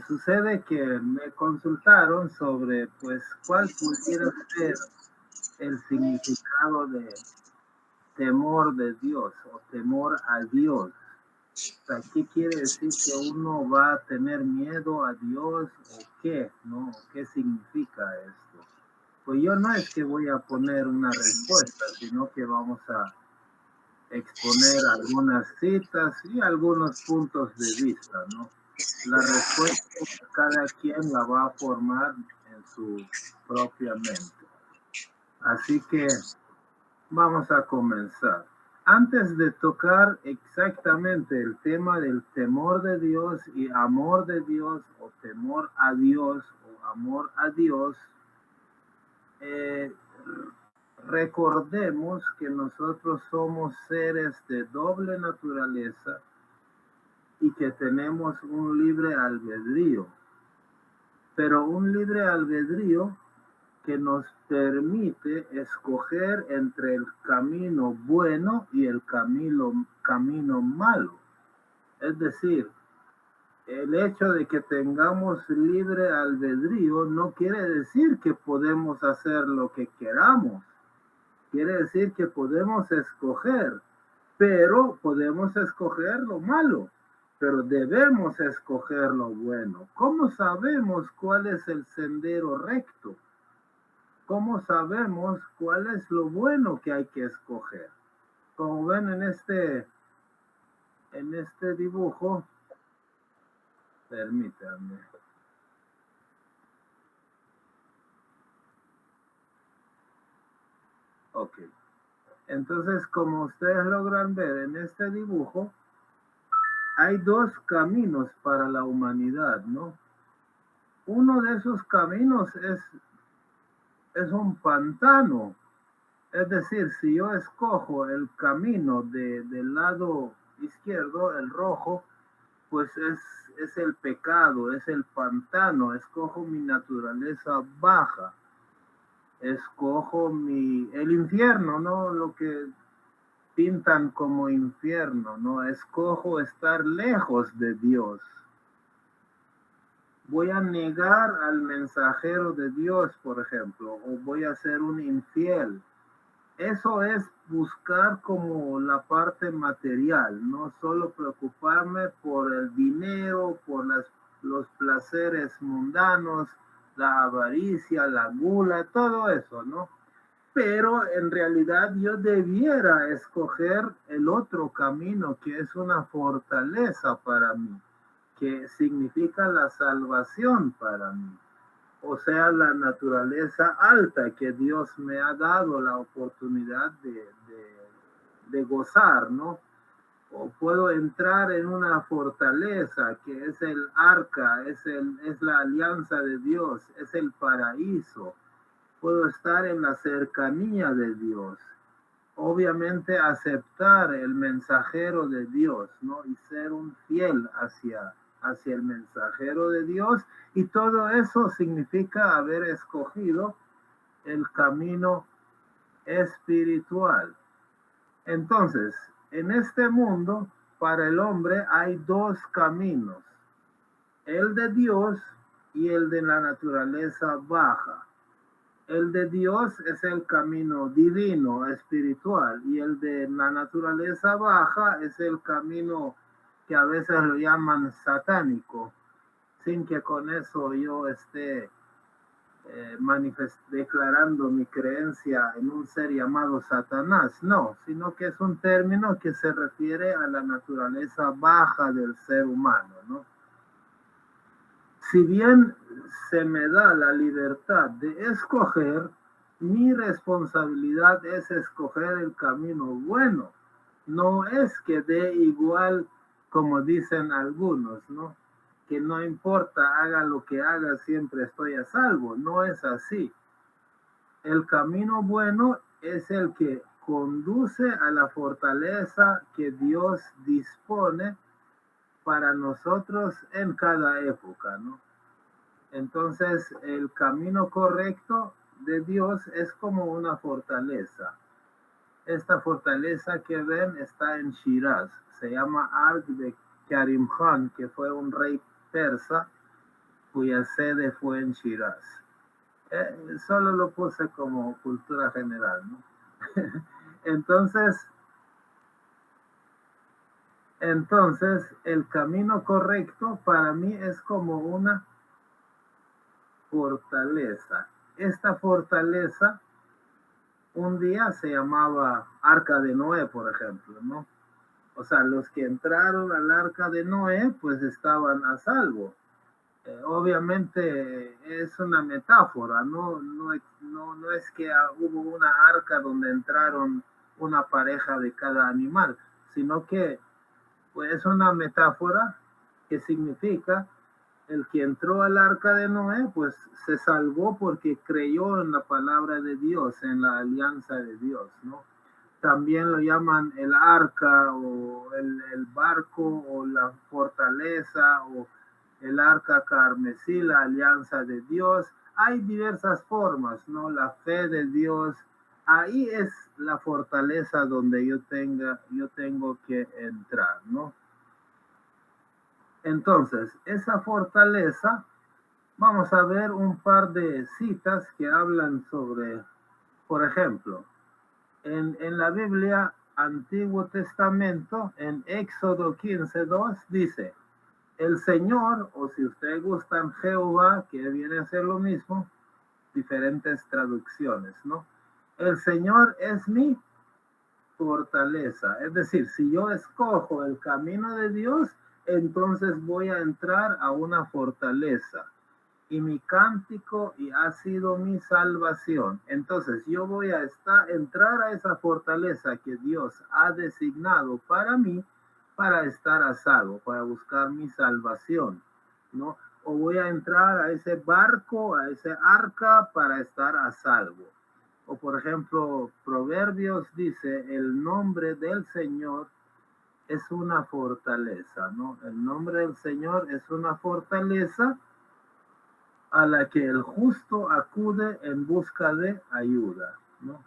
Sucede que me consultaron sobre, pues, cuál pudiera ser el significado de temor de Dios o temor a Dios. O sea, ¿qué quiere decir que uno va a tener miedo a Dios o qué? ¿No? ¿Qué significa esto? Pues yo no es que voy a poner una respuesta, sino que vamos a exponer algunas citas y algunos puntos de vista, ¿no? La respuesta cada quien la va a formar en su propia mente. Así que vamos a comenzar. Antes de tocar exactamente el tema del temor de Dios y amor de Dios o temor a Dios o amor a Dios, eh, recordemos que nosotros somos seres de doble naturaleza y que tenemos un libre albedrío, pero un libre albedrío que nos permite escoger entre el camino bueno y el camino malo. Es decir, el hecho de que tengamos libre albedrío no quiere decir que podemos hacer lo que queramos. Quiere decir que podemos escoger, pero podemos escoger lo malo, pero debemos escoger lo bueno. ¿Cómo sabemos cuál es el sendero recto? ¿Cómo sabemos cuál es lo bueno que hay que escoger? Como ven en este dibujo, permítanme. Ok. Entonces, como ustedes logran ver en este dibujo, hay dos caminos para la humanidad, ¿no? Uno de esos caminos es un pantano. Es decir, si yo escojo el camino del lado izquierdo, el rojo, pues es el pecado, es el pantano, escojo mi naturaleza baja, escojo el infierno, ¿no? Lo que pintan como infierno, ¿no? Escojo estar lejos de Dios. Voy a negar al mensajero de Dios, por ejemplo, o voy a ser un infiel. Eso es buscar como la parte material, no solo preocuparme por el dinero, por los placeres mundanos, la avaricia, la gula, todo eso, ¿no? Pero en realidad yo debiera escoger el otro camino que es una fortaleza para mí, que significa la salvación para mí. O sea, la naturaleza alta que Dios me ha dado la oportunidad de gozar, ¿no? O puedo entrar en una fortaleza que es el arca, es la alianza de Dios, es el paraíso. Puedo estar en la cercanía de Dios. Obviamente aceptar el mensajero de Dios, ¿no? Y ser un fiel hacia el mensajero de Dios. Y todo eso significa haber escogido el camino espiritual. Entonces, en este mundo, para el hombre hay dos caminos, el de Dios y el de la naturaleza baja. El de Dios es el camino divino, espiritual, y el de la naturaleza baja es el camino que a veces lo llaman satánico, sin que con eso yo esté declarando mi creencia en un ser llamado Satanás, no, sino que es un término que se refiere a la naturaleza baja del ser humano, ¿no? Si bien se me da la libertad de escoger, mi responsabilidad es escoger el camino bueno. No es que dé igual, como dicen algunos, ¿no? Que no importa, haga lo que haga, siempre estoy a salvo. No es así. El camino bueno es el que conduce a la fortaleza que Dios dispone para nosotros en cada época, ¿no? Entonces, el camino correcto de Dios es como una fortaleza. Esta fortaleza que ven está en Shiraz. Se llama Ark de Karim Khan, que fue un rey persa, cuya sede fue en Shiraz. Solo lo puse como cultura general, ¿no? Entonces, el camino correcto para mí es como una fortaleza. Esta fortaleza un día se llamaba Arca de Noé, por ejemplo, ¿no? O sea, los que entraron al Arca de Noé, pues estaban a salvo. Obviamente es una metáfora, no es que hubo una arca donde entraron una pareja de cada animal, sino que pues, es una metáfora que significa el que entró al arca de Noé, pues se salvó porque creyó en la palabra de Dios, en la alianza de Dios, ¿no? También lo llaman el arca o el barco o la fortaleza o el arca carmesí, la alianza de Dios. Hay diversas formas, ¿no? La fe de Dios. Ahí es la fortaleza donde yo tengo que entrar, ¿no? Entonces, esa fortaleza, vamos a ver un par de citas que hablan sobre, por ejemplo, en la Biblia, Antiguo Testamento, en Éxodo 15:2, dice, el Señor, o si ustedes gustan, Jehová, que viene a ser lo mismo, diferentes traducciones, ¿no? El Señor es mi fortaleza. Es decir, si yo escojo el camino de Dios, entonces voy a entrar a una fortaleza. Y mi cántico y ha sido mi salvación. Entonces yo voy a entrar a esa fortaleza que Dios ha designado para mí, para estar a salvo, para buscar mi salvación, ¿no? O voy a entrar a ese barco, a ese arca para estar a salvo. O por ejemplo, Proverbios dice, el nombre del Señor es una fortaleza, ¿no? El nombre del Señor es una fortaleza a la que el justo acude en busca de ayuda, ¿no?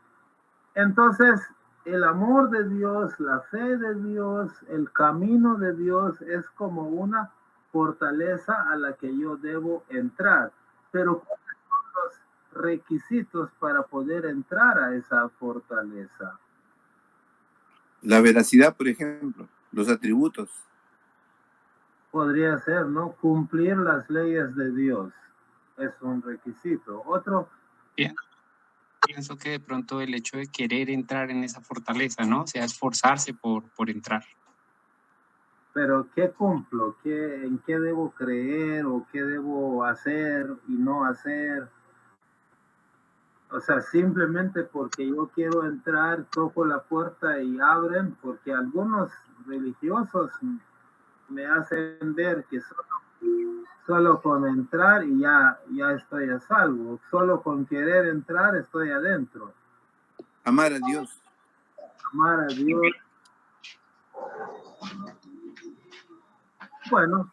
Entonces, el amor de Dios, la fe de Dios, el camino de Dios es como una fortaleza a la que yo debo entrar. Pero ¿cuáles son los requisitos para poder entrar a esa fortaleza? La veracidad, por ejemplo, los atributos. Podría ser, ¿no? Cumplir las leyes de Dios es un requisito. Otro. Pienso que de pronto el hecho de querer entrar en esa fortaleza, ¿no? O sea, esforzarse por entrar. Pero ¿qué cumplo? ¿En qué debo creer o qué debo hacer y no hacer? O sea, simplemente porque yo quiero entrar, toco la puerta y abren, porque algunos religiosos me hacen ver que solo con entrar y ya estoy a salvo. Solo con querer entrar estoy adentro. Amar a Dios. Amar a Dios. Bueno,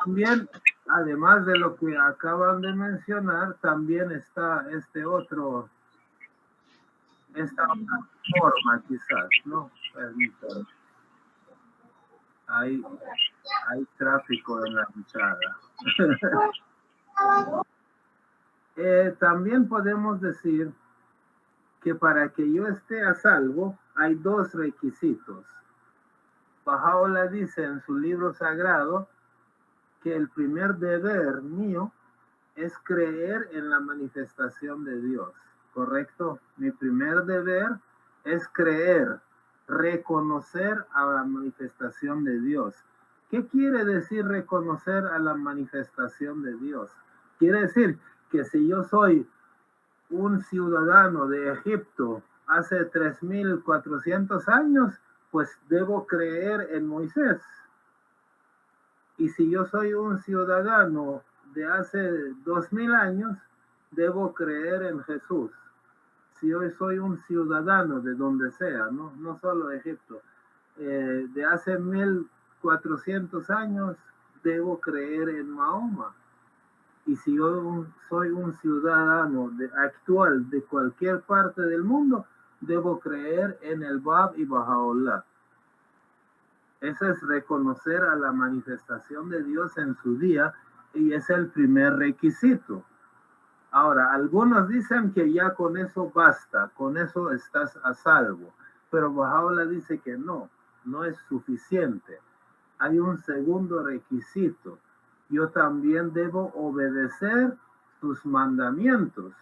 también, además de lo que acaban de mencionar, también está esta otra forma quizás, ¿no? Permítanme. Hay tráfico en la entrada. También podemos decir que para que yo esté a salvo hay dos requisitos. Baha'u'llah dice en su libro sagrado que el primer deber mío es creer en la manifestación de Dios, ¿correcto? Mi primer deber es creer, reconocer a la manifestación de Dios. ¿Qué quiere decir reconocer a la manifestación de Dios? Quiere decir que si yo soy un ciudadano de Egipto hace 3400 años, pues debo creer en Moisés. Y si yo soy un ciudadano de hace 2000 años, debo creer en Jesús. Si hoy soy un ciudadano de donde sea, no solo Egipto, de hace 1400 años, debo creer en Mahoma. Y si yo soy un ciudadano actual de cualquier parte del mundo, debo creer en el Bab y Baha'u'llah. Eso es reconocer a la manifestación de Dios en su día y es el primer requisito. Ahora, algunos dicen que ya con eso basta, con eso estás a salvo, pero Baha'u'lláh dice que no, no es suficiente. Hay un segundo requisito. Yo también debo obedecer sus mandamientos,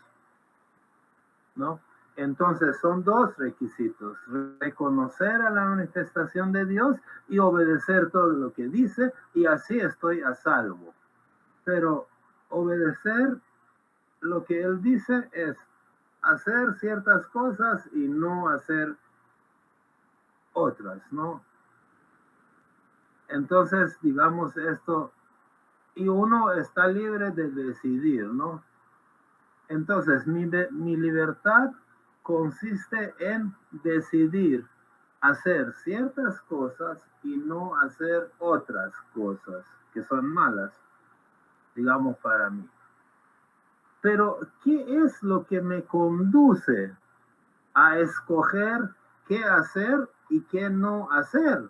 ¿no? Entonces son dos requisitos: reconocer a la manifestación de Dios y obedecer todo lo que dice, y así estoy a salvo. Pero obedecer lo que él dice es hacer ciertas cosas y no hacer otras, ¿no? Entonces, digamos esto, y uno está libre de decidir, ¿no? Entonces, mi libertad consiste en decidir hacer ciertas cosas y no hacer otras cosas que son malas, digamos, para mí. Pero, ¿qué es lo que me conduce a escoger qué hacer y qué no hacer?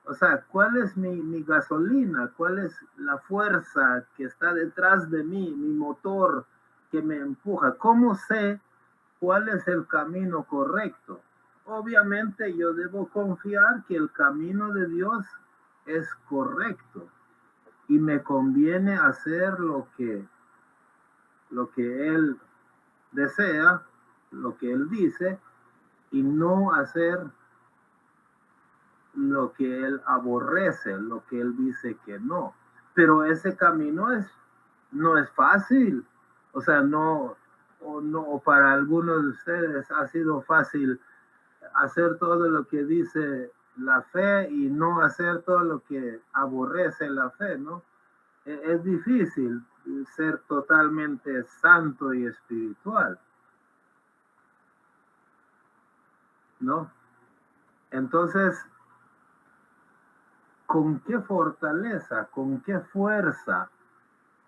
O sea, ¿cuál es mi gasolina? ¿Cuál es la fuerza que está detrás de mí, mi motor que me empuja? ¿Cómo sé cuál es el camino correcto? Obviamente yo debo confiar que el camino de Dios es correcto y me conviene hacer lo que Él desea, lo que Él dice, y no hacer lo que Él aborrece, lo que Él dice que no. Pero ese camino no es fácil. O sea, o para algunos de ustedes ha sido fácil hacer todo lo que dice la fe y no hacer todo lo que aborrece la fe, ¿no? Es difícil ser totalmente santo y espiritual, ¿no? Entonces, ¿con qué fortaleza, con qué fuerza,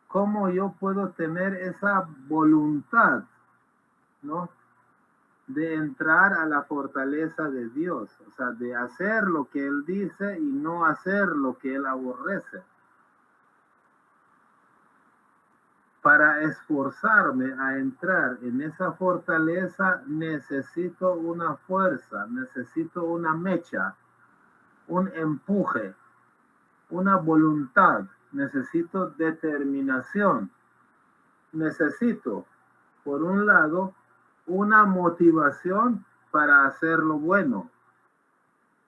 cómo yo puedo tener esa voluntad, ¿no? De entrar a la fortaleza de Dios, o sea, de hacer lo que Él dice y no hacer lo que Él aborrece. Para esforzarme a entrar en esa fortaleza necesito una fuerza, necesito una mecha, un empuje, una voluntad, necesito determinación, necesito, por un lado, una motivación para hacer lo bueno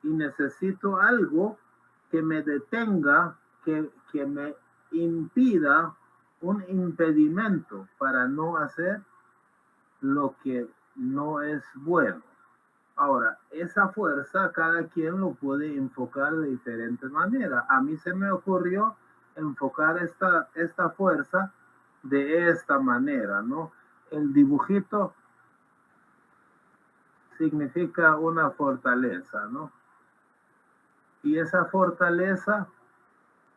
y necesito algo que me detenga, que me impida, un impedimento para no hacer lo que no es bueno. Ahora, esa fuerza cada quien lo puede enfocar de diferente manera. A mí se me ocurrió enfocar esta fuerza de esta manera, ¿no? El dibujito significa una fortaleza, ¿no? Y esa fortaleza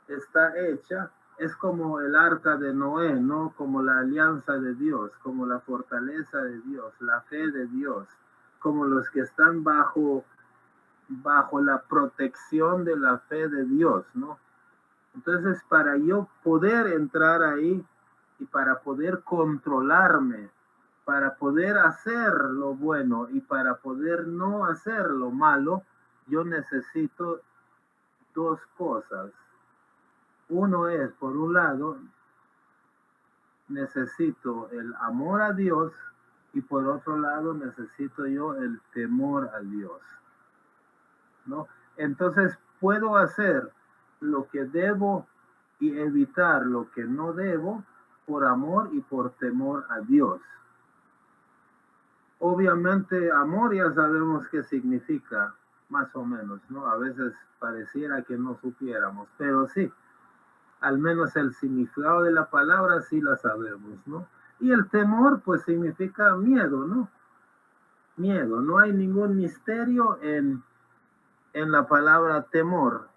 está hecha, es como el arca de Noé, ¿no? Como la alianza de Dios, como la fortaleza de Dios, la fe de Dios, como los que están bajo la protección de la fe de Dios, ¿no? Entonces, para yo poder entrar ahí y para poder controlarme, para poder hacer lo bueno y para poder no hacer lo malo, yo necesito dos cosas. Uno es, por un lado, necesito el amor a Dios y por otro lado necesito yo el temor a Dios, ¿no? Entonces puedo hacer lo que debo y evitar lo que no debo por amor y por temor a Dios. Obviamente amor ya sabemos qué significa, más o menos, ¿no? A veces pareciera que no supiéramos, pero sí, al menos el significado de la palabra sí la sabemos, ¿no? Y el temor pues significa miedo, ¿no? Miedo, no hay ningún misterio en la palabra temor.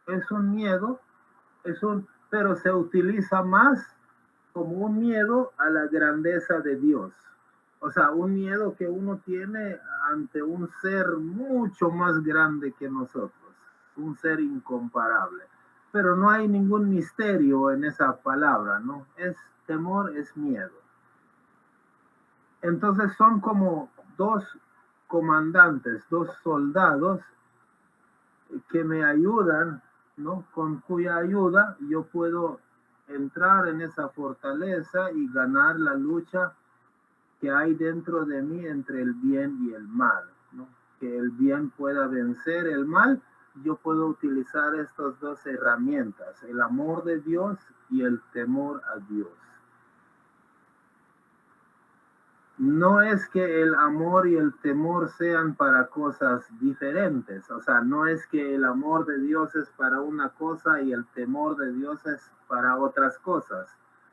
Es un miedo, pero se utiliza más como un miedo a la grandeza de Dios. O sea, un miedo que uno tiene ante un ser mucho más grande que nosotros, un ser incomparable. Pero no hay ningún misterio en esa palabra, ¿no? Es temor, es miedo. Entonces son como dos comandantes, dos soldados que me ayudan, ¿no? Con cuya ayuda yo puedo entrar en esa fortaleza y ganar la lucha que hay dentro de mí entre el bien y el mal, ¿no? Que el bien pueda vencer el mal. Yo puedo utilizar estas dos herramientas, el amor de Dios y el temor a Dios. No es que el amor y el temor sean para cosas diferentes, o sea, no es que el amor de Dios es para una cosa y el temor de Dios es para otras cosas,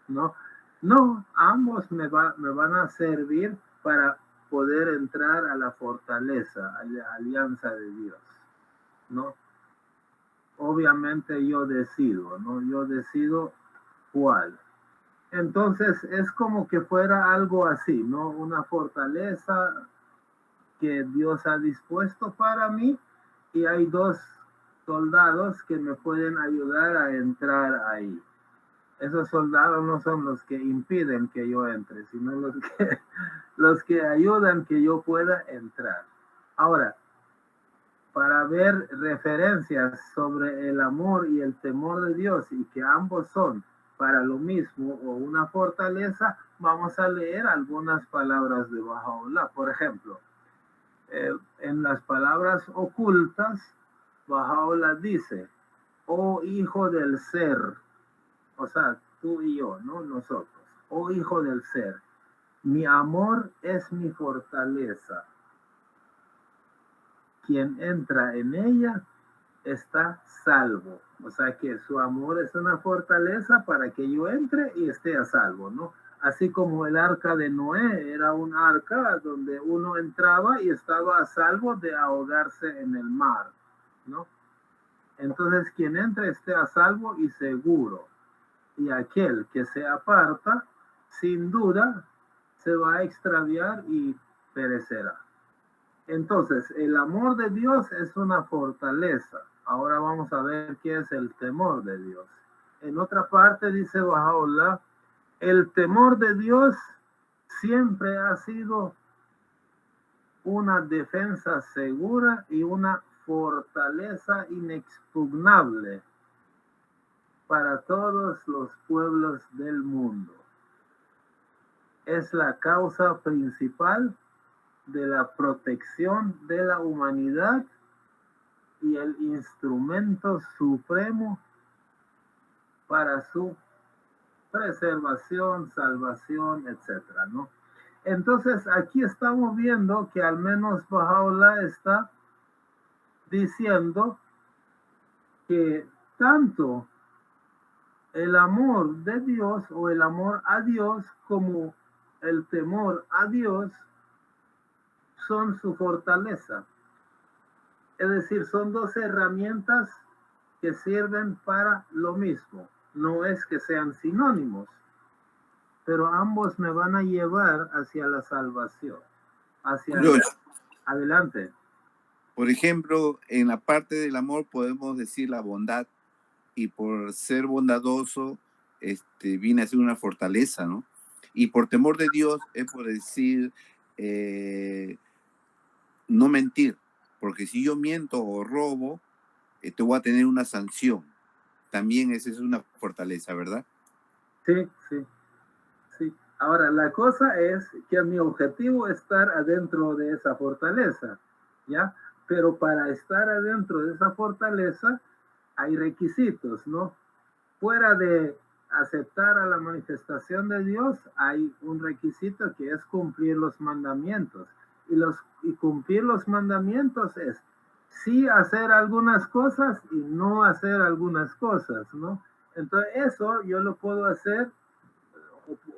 ¿no? No, ambos me van a servir para poder entrar a la fortaleza, a la alianza de Dios, ¿no? Obviamente yo decido, ¿no? Yo decido cuál. Entonces es como que fuera algo así, ¿no? Una fortaleza que Dios ha dispuesto para mí y hay dos soldados que me pueden ayudar a entrar ahí. Esos soldados no son los que impiden que yo entre, sino los que ayudan que yo pueda entrar. Ahora, para ver referencias sobre el amor y el temor de Dios y que ambos son para lo mismo o una fortaleza, vamos a leer algunas palabras de Baha'u'lláh. Por ejemplo, en las palabras ocultas, Baha'u'lláh dice, oh hijo del ser, o sea, tú y yo, ¿no? Nosotros, oh hijo del ser, mi amor es mi fortaleza. Quien entra en ella está salvo. O sea que su amor es una fortaleza para que yo entre y esté a salvo, ¿no? Así como el arca de Noé era un arca donde uno entraba y estaba a salvo de ahogarse en el mar, ¿no? Entonces quien entra esté a salvo y seguro. Y aquel que se aparta, sin duda, se va a extraviar y perecerá. Entonces, el amor de Dios es una fortaleza. Ahora vamos a ver qué es el temor de Dios. En otra parte dice Baha'u'lláh, el temor de Dios siempre ha sido una defensa segura y una fortaleza inexpugnable para todos los pueblos del mundo. Es la causa principal de la protección de la humanidad y el instrumento supremo para su preservación, salvación, etcétera, ¿no? Entonces, aquí estamos viendo que al menos Baha'u'lláh está diciendo que tanto el amor de Dios o el amor a Dios como el temor a Dios son su fortaleza. Es decir, son dos herramientas que sirven para lo mismo. No es que sean sinónimos, pero ambos me van a llevar hacia la salvación. Hacia adelante. Por ejemplo, en la parte del amor podemos decir la bondad, y por ser bondadoso, viene a ser una fortaleza, ¿no? Y por temor de Dios es por decir, no mentir, porque si yo miento o robo, te voy a tener una sanción. También esa es una fortaleza, ¿verdad? Sí, sí, sí. Ahora, la cosa es que mi objetivo es estar adentro de esa fortaleza, ¿ya? Pero para estar adentro de esa fortaleza hay requisitos, ¿no? Fuera de aceptar a la manifestación de Dios, hay un requisito que es cumplir los mandamientos. Y cumplir los mandamientos es sí hacer algunas cosas y no hacer algunas cosas, ¿no? Entonces eso yo lo puedo hacer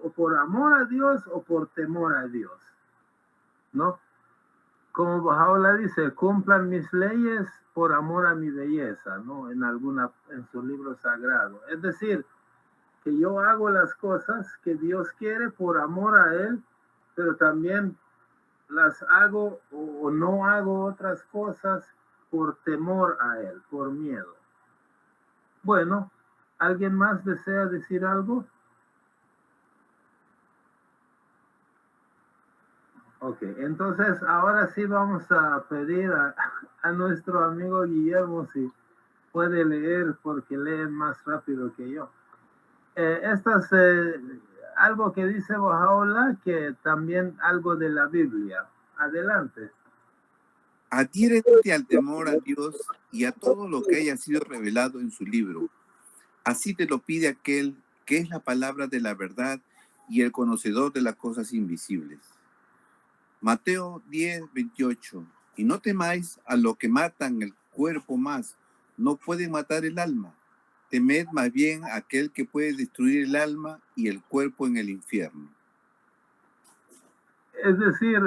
o por amor a Dios o por temor a Dios, ¿no? Como Baha'u'lláh dice, cumplan mis leyes por amor a mi belleza, ¿no? En su libro sagrado. Es decir, que yo hago las cosas que Dios quiere por amor a Él, pero también las hago o no hago otras cosas por temor a él, por miedo. Bueno, ¿alguien más desea decir algo? Ok, entonces ahora sí vamos a pedir a nuestro amigo Guillermo si puede leer porque lee más rápido que yo. Esto es algo que dice Bahá'u'lláh, que también algo de la Biblia. Adelante. Adhiérete al temor a Dios y a todo lo que haya sido revelado en su libro. Así te lo pide aquel que es la palabra de la verdad y el conocedor de las cosas invisibles. Mateo 10:28. Y no temáis a lo que matan el cuerpo más, no pueden matar el alma. Temed más bien a aquel que puede destruir el alma y el cuerpo en el infierno. Es decir,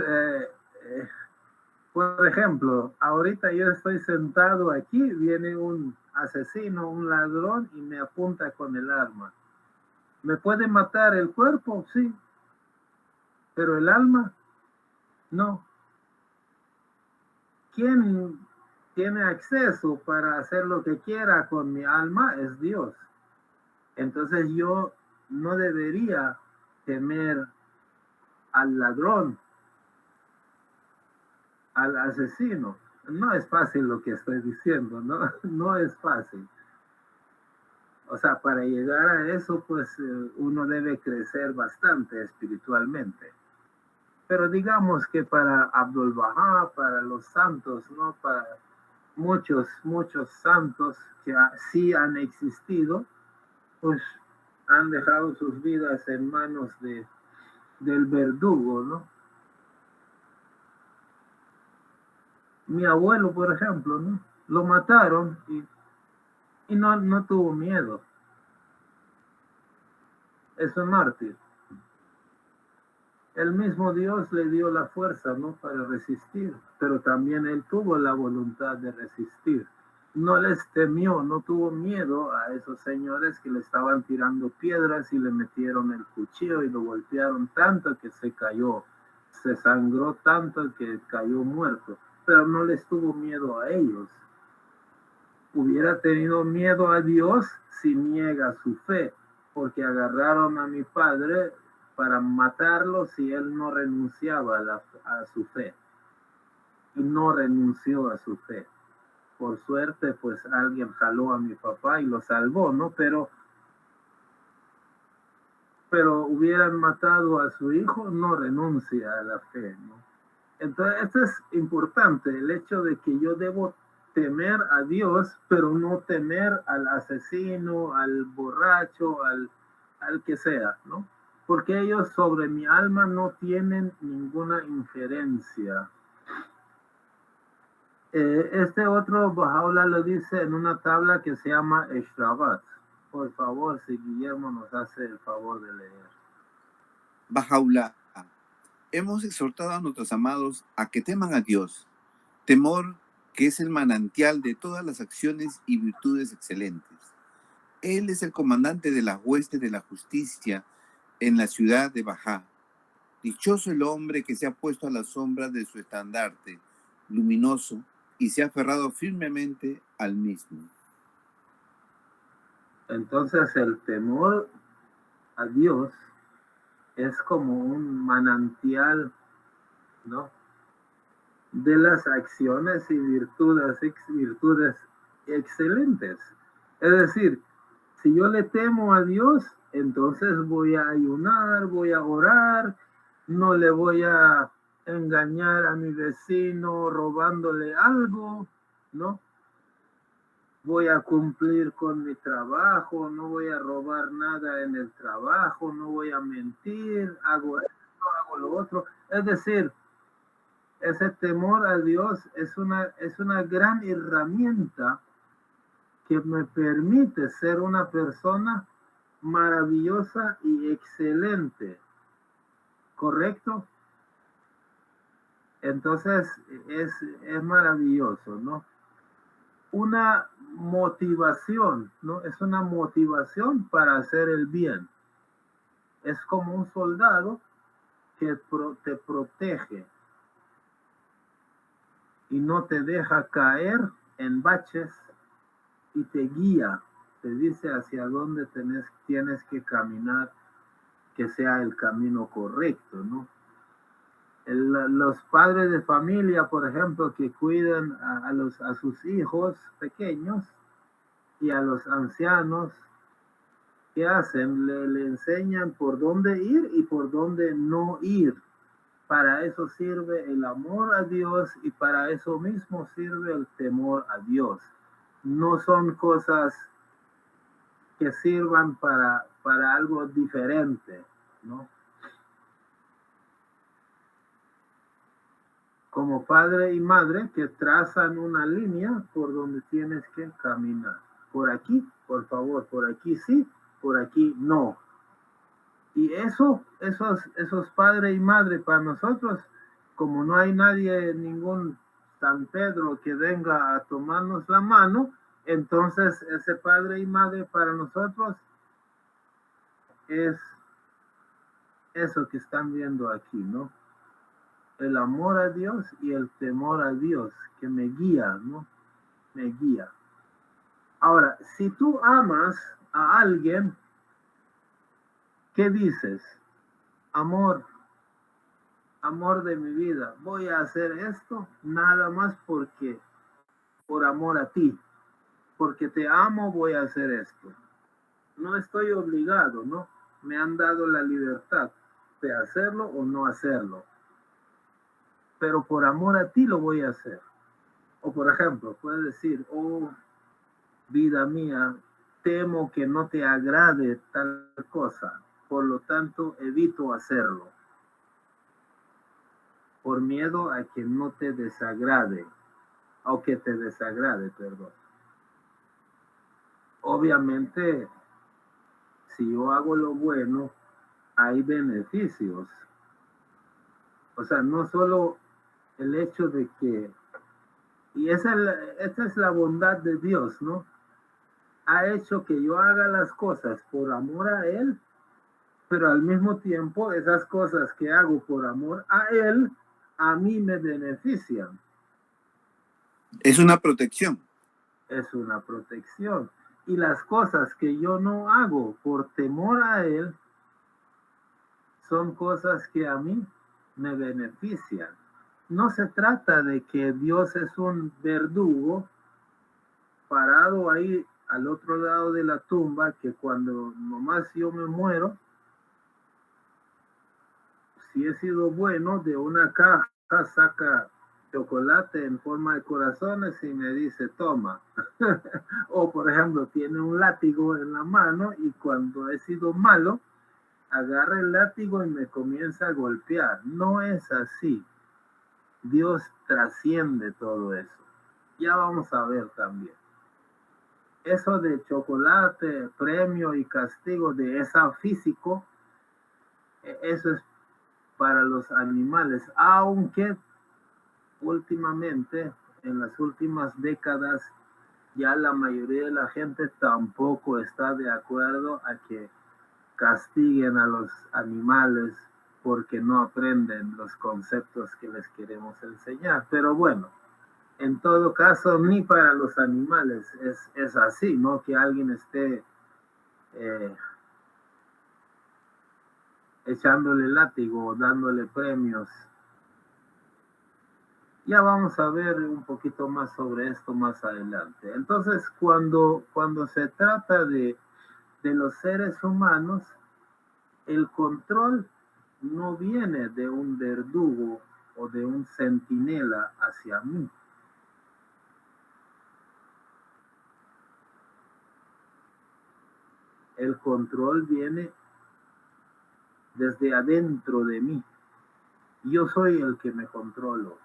por ejemplo, ahorita yo estoy sentado aquí, viene un asesino, un ladrón y me apunta con el arma. ¿Me puede matar el cuerpo? Sí, pero el alma, no. ¿Quién tiene acceso para hacer lo que quiera con mi alma? Es Dios. Entonces yo no debería temer al ladrón, al asesino. No es fácil lo que estoy diciendo, ¿no? No es fácil. O sea, para llegar a eso, pues uno debe crecer bastante espiritualmente. Pero digamos que para Abdul Bahá, para los santos, ¿no? Para muchos santos que sí han existido, pues han dejado sus vidas en manos del verdugo, ¿no? Mi abuelo, por ejemplo, ¿no? Lo mataron y no tuvo miedo. Es un mártir. El mismo Dios le dio la fuerza, ¿no? Para resistir, pero también él tuvo la voluntad de resistir. No les temió, no tuvo miedo a esos señores que le estaban tirando piedras y le metieron el cuchillo y lo golpearon tanto que se cayó, se sangró tanto que cayó muerto, pero no les tuvo miedo a ellos. Hubiera tenido miedo a Dios si niega su fe, porque agarraron a mi padre para matarlo si él no renunciaba a su fe. Y no renunció a su fe. Por suerte, pues alguien jaló a mi papá y lo salvó, ¿no? Pero hubieran matado a su hijo, no renuncia a la fe, ¿no? Entonces, esto es importante, el hecho de que yo debo temer a Dios, pero no temer al asesino, al borracho, al que sea, ¿no? Porque ellos sobre mi alma no tienen ninguna injerencia. Este otro Bahá'u'lláh lo dice en una tabla que se llama Eshrabat. Por favor, si Guillermo nos hace el favor de leer. Bahá'u'lláh. Hemos exhortado a nuestros amados a que teman a Dios, temor que es el manantial de todas las acciones y virtudes excelentes. Él es el comandante de las huestes de la justicia en la ciudad de Bahá. Dichoso el hombre que se ha puesto a la sombra de su estandarte luminoso y se ha aferrado firmemente al mismo. Entonces el temor a Dios es como un manantial, ¿no? De las acciones y virtudes excelentes. Es decir, si yo le temo a Dios, entonces voy a ayunar, voy a orar, no le voy a engañar a mi vecino robándole algo, ¿no? Voy a cumplir con mi trabajo, no voy a robar nada en el trabajo, no voy a mentir, hago esto, hago lo otro. Es decir, ese temor a Dios es una gran herramienta que me permite ser una persona maravillosa y excelente. ¿Correcto? Entonces es maravilloso, ¿no? Una motivación, ¿no? Es una motivación para hacer el bien. Es como un soldado que te protege. y no te deja caer en baches y te guía, te dice hacia dónde tienes que caminar, que sea el camino correcto, ¿no? Los padres de familia, por ejemplo, que cuidan a sus hijos pequeños y a los ancianos, ¿qué hacen? Le enseñan por dónde ir y por dónde no ir. Para eso sirve el amor a Dios y para eso mismo sirve el temor a Dios. No son cosas que sirvan para algo diferente, ¿no? Como padre y madre que trazan una línea por donde tienes que caminar. Por aquí, por favor, por aquí sí, por aquí no. Y esos padre y madre para nosotros, como no hay nadie, ningún San Pedro que venga a tomarnos la mano, entonces ese padre y madre para nosotros es eso que están viendo aquí, ¿no? El amor a Dios y el temor a Dios, que me guía, ¿no? Me guía. Ahora, si tú amas a alguien, ¿qué dices? Amor de mi vida, voy a hacer esto nada más por amor a ti, porque te amo, voy a hacer esto. No estoy obligado, ¿no? Me han dado la libertad de hacerlo o no hacerlo. Pero por amor a ti lo voy a hacer. O por ejemplo, puedes decir, oh, vida mía, temo que no te agrade tal cosa, por lo tanto evito hacerlo, por miedo a que no te desagrade, o que te desagrade, perdón. Obviamente, si yo hago lo bueno, hay beneficios. O sea, no solo el hecho de que, y esta es la bondad de Dios, ¿no? Ha hecho que yo haga las cosas por amor a Él, pero al mismo tiempo esas cosas que hago por amor a Él, a mí me benefician. Es una protección. Es una protección. Y las cosas que yo no hago por temor a Él, son cosas que a mí me benefician. No se trata de que Dios es un verdugo parado ahí al otro lado de la tumba, que cuando nomás yo me muero, si he sido bueno, de una caja saca chocolate en forma de corazones y me dice, toma. O por ejemplo, tiene un látigo en la mano y cuando he sido malo, agarra el látigo y me comienza a golpear. No es así. Dios trasciende todo eso. Ya vamos a ver también. Eso de chocolate, premio y castigo de esa físico, eso es para los animales, aunque últimamente, en las últimas décadas, ya la mayoría de la gente tampoco está de acuerdo a que castiguen a los animales porque no aprenden los conceptos que les queremos enseñar. Pero bueno, en todo caso, ni para los animales es así, ¿no? Que alguien esté echándole látigo o dándole premios. Ya vamos a ver un poquito más sobre esto más adelante. Entonces, cuando se trata de los seres humanos, el control no viene de un verdugo o de un centinela hacia mí. El control viene desde adentro de mí. Yo soy el que me controlo.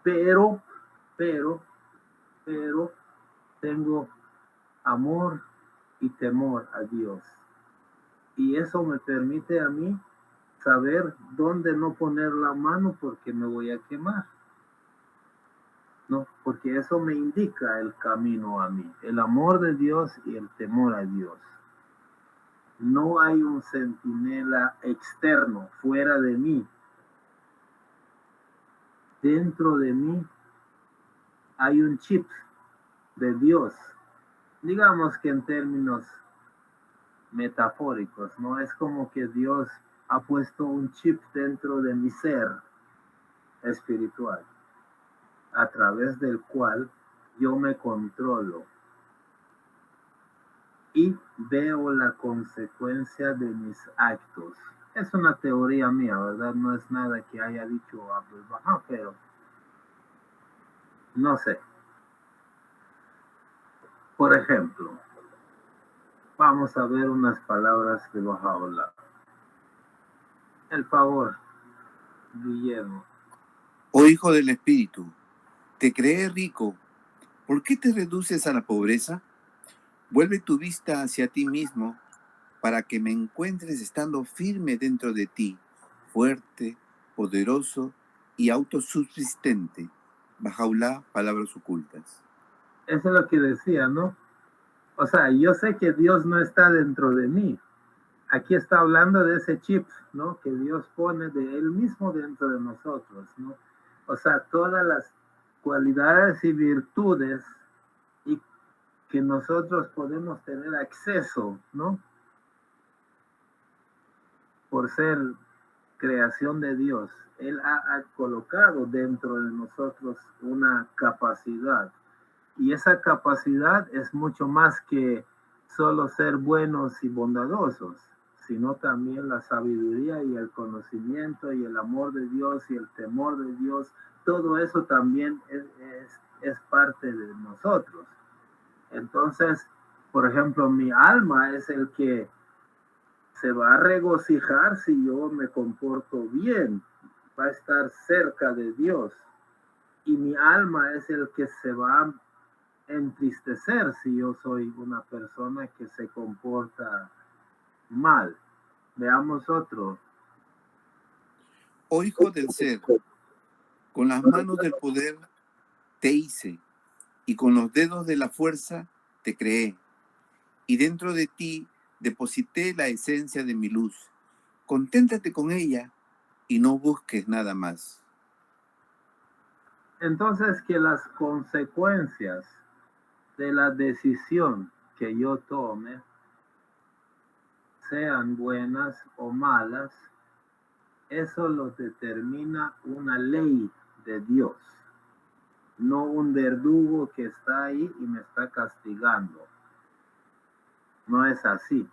Pero tengo amor y temor a Dios. Y eso me permite a mí saber dónde no poner la mano porque me voy a quemar. No, porque eso me indica el camino a mí, el amor de Dios y el temor a Dios. No hay un centinela externo, fuera de mí. Dentro de mí hay un chip de Dios. Digamos que en términos metafóricos, ¿no? Es como que Dios ha puesto un chip dentro de mi ser espiritual, a través del cual yo me controlo y veo la consecuencia de mis actos. Es una teoría mía, ¿verdad? No es nada que haya dicho Abdul Baha, pero no sé. Por ejemplo, vamos a ver unas palabras de Baha'u'llah. El favor, Guillermo. Oh hijo del espíritu, te creé rico, ¿por qué te reduces a la pobreza? Vuelve tu vista hacia ti mismo para que me encuentres estando firme dentro de ti, fuerte, poderoso y autosubsistente. Baha'u'llah, palabras ocultas. Eso es lo que decía, ¿no? O sea, yo sé que Dios no está dentro de mí. Aquí está hablando de ese chip, ¿no? Que Dios pone de Él mismo dentro de nosotros, ¿no? O sea, todas las cualidades y virtudes y que nosotros podemos tener acceso, ¿no? Por ser creación de Dios. Él ha colocado dentro de nosotros una capacidad. Y esa capacidad es mucho más que solo ser buenos y bondadosos, sino también la sabiduría y el conocimiento y el amor de Dios y el temor de Dios. Todo eso también es parte de nosotros. Entonces, por ejemplo, mi alma es el que se va a regocijar si yo me comporto bien, va a estar cerca de Dios. Y mi alma es el que se va a entristecer si yo soy una persona que se comporta mal. Veamos otro. Oh hijo del ser, con las manos del poder te hice, y con los dedos de la fuerza te creé, y dentro de ti deposité la esencia de mi luz. Conténtate con ella y no busques nada más. Entonces, que las consecuencias de la decisión que yo tome, sean buenas o malas, eso lo determina una ley de Dios, no un verdugo que está ahí y me está castigando. No es así.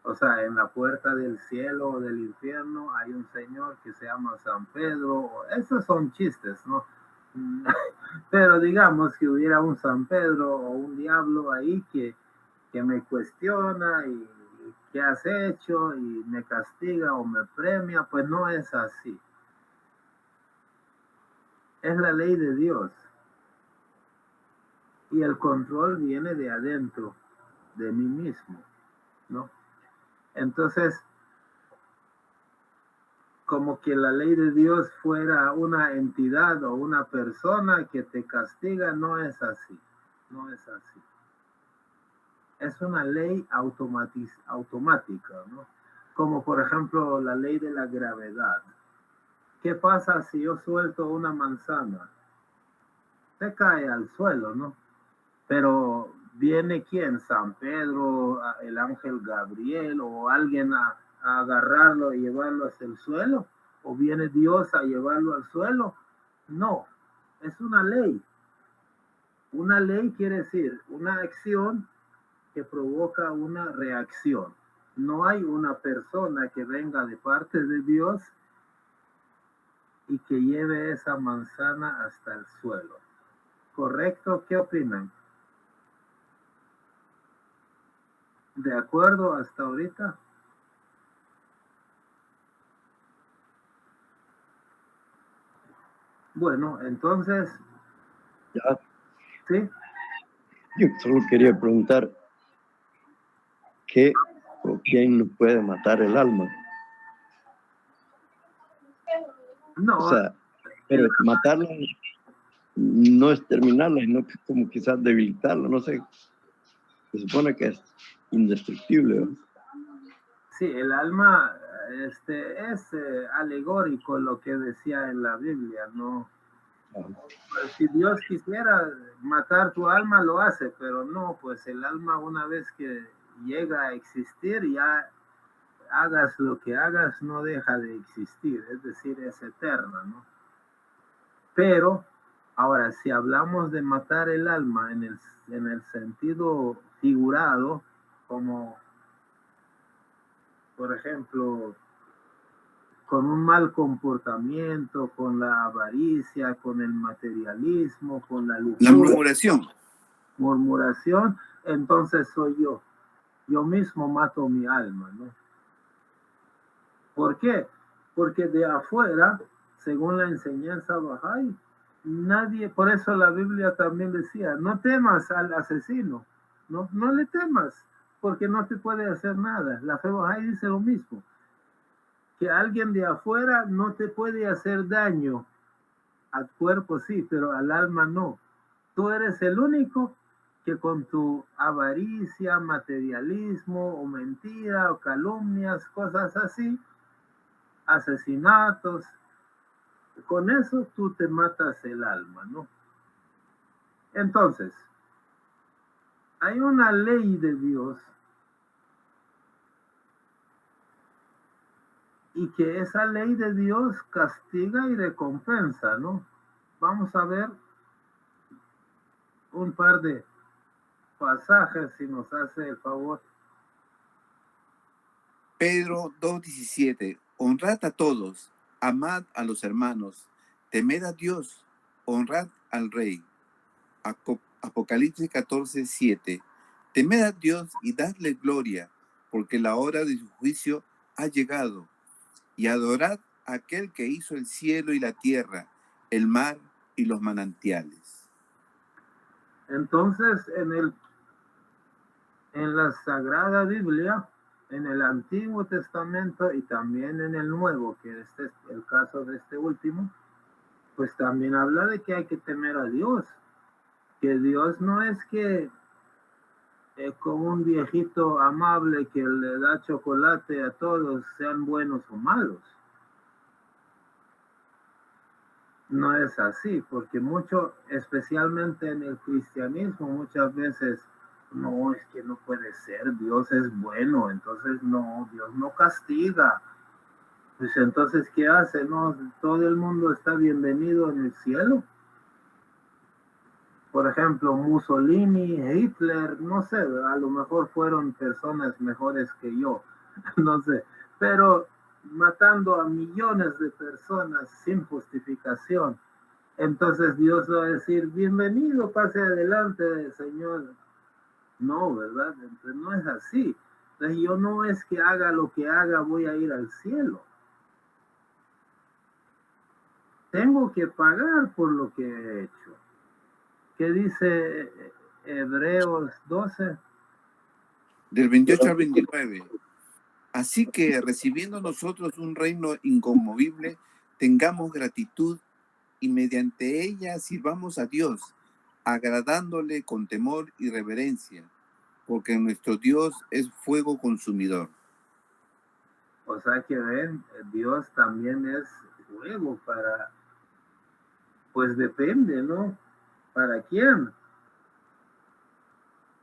O sea, en la puerta del cielo o del infierno hay un señor que se llama San Pedro. Esos son chistes, ¿no? Pero digamos que hubiera un San Pedro o un diablo ahí que me cuestiona y qué has hecho y me castiga o me premia, pues no es así. Es la ley de Dios. Y el control viene de adentro, de mí mismo, ¿no? Entonces, como que la ley de Dios fuera una entidad o una persona que te castiga, no es así, no es así. Es una ley automática, ¿no? Como por ejemplo la ley de la gravedad. ¿Qué pasa si yo suelto una manzana? Se cae al suelo, ¿no? Pero viene quién, San Pedro, el ángel Gabriel o alguien a agarrarlo y llevarlo hacia el suelo, o viene Dios a llevarlo al suelo. No, es una ley. Una ley quiere decir una acción que provoca una reacción. No hay una persona que venga de parte de Dios y que lleve esa manzana hasta el suelo. ¿Correcto? ¿Qué opinan? ¿De acuerdo hasta ahorita? Bueno, entonces, Ya, ¿sí? yo solo quería preguntar, ¿qué o quién nos puede matar el alma? No, O sea, pero matarla no es terminarla, sino que como quizás debilitarla, no sé. Se supone que es indestructible, ¿no? sí, el alma es alegórico lo que decía en la Biblia, ¿no? Pues, si Dios quisiera matar tu alma, lo hace, pero no, pues el alma una vez que llega a existir, ya hagas lo que hagas, no deja de existir, es decir, es eterna, ¿no? Pero, ahora, si hablamos de matar el alma en el sentido figurado, como, por ejemplo, con un mal comportamiento, con la avaricia, con el materialismo, con la La lujuria, murmuración. entonces soy yo. Yo mismo mato mi alma, ¿no? ¿Por qué? Porque de afuera, según la enseñanza Bahá'í, nadie, por eso la Biblia también decía, no temas al asesino, no le temas, porque no te puede hacer nada. La fe Bahá'í dice lo mismo, que alguien de afuera no te puede hacer daño, al cuerpo sí, pero al alma no. Tú eres el único que con tu avaricia, materialismo o mentira o calumnias, cosas así, asesinatos, con eso tú te matas el alma, ¿no? Entonces, hay una ley de Dios y que esa ley de Dios castiga y recompensa, ¿no? Vamos a ver un par de pasajes si nos hace el favor. Pedro 2:17. Honrad a todos, amad a los hermanos, temed a Dios, honrad al rey. Apocalipsis 14:7. Temed a Dios y dadle gloria, porque la hora de su juicio ha llegado. Y adorad a aquel que hizo el cielo y la tierra, el mar y los manantiales. Entonces, en la Sagrada Biblia, en el Antiguo Testamento y también en el Nuevo, que este es el caso de este último, pues también habla de que hay que temer a Dios, que Dios no es que como un viejito amable que le da chocolate a todos, sean buenos o malos. No es así, porque mucho, especialmente en el cristianismo, muchas veces, no, es que no puede ser, Dios es bueno, entonces no, Dios no castiga. Pues entonces, ¿qué hace? No, todo el mundo está bienvenido en el cielo. Por ejemplo, Mussolini, Hitler, no sé, a lo mejor fueron personas mejores que yo, no sé, pero matando a millones de personas sin justificación. Entonces Dios va a decir, bienvenido, pase adelante, Señor. No, ¿verdad? Entonces no es así. Entonces yo no es que haga lo que haga, voy a ir al cielo. Tengo que pagar por lo que he hecho. ¿Qué dice Hebreos 12? Del 28 al 29. Así que recibiendo nosotros un reino inconmovible, tengamos gratitud y mediante ella sirvamos a Dios, agradándole con temor y reverencia, porque nuestro Dios es fuego consumidor. O sea que ven, Dios también es fuego para, pues depende, ¿no? ¿Para quién?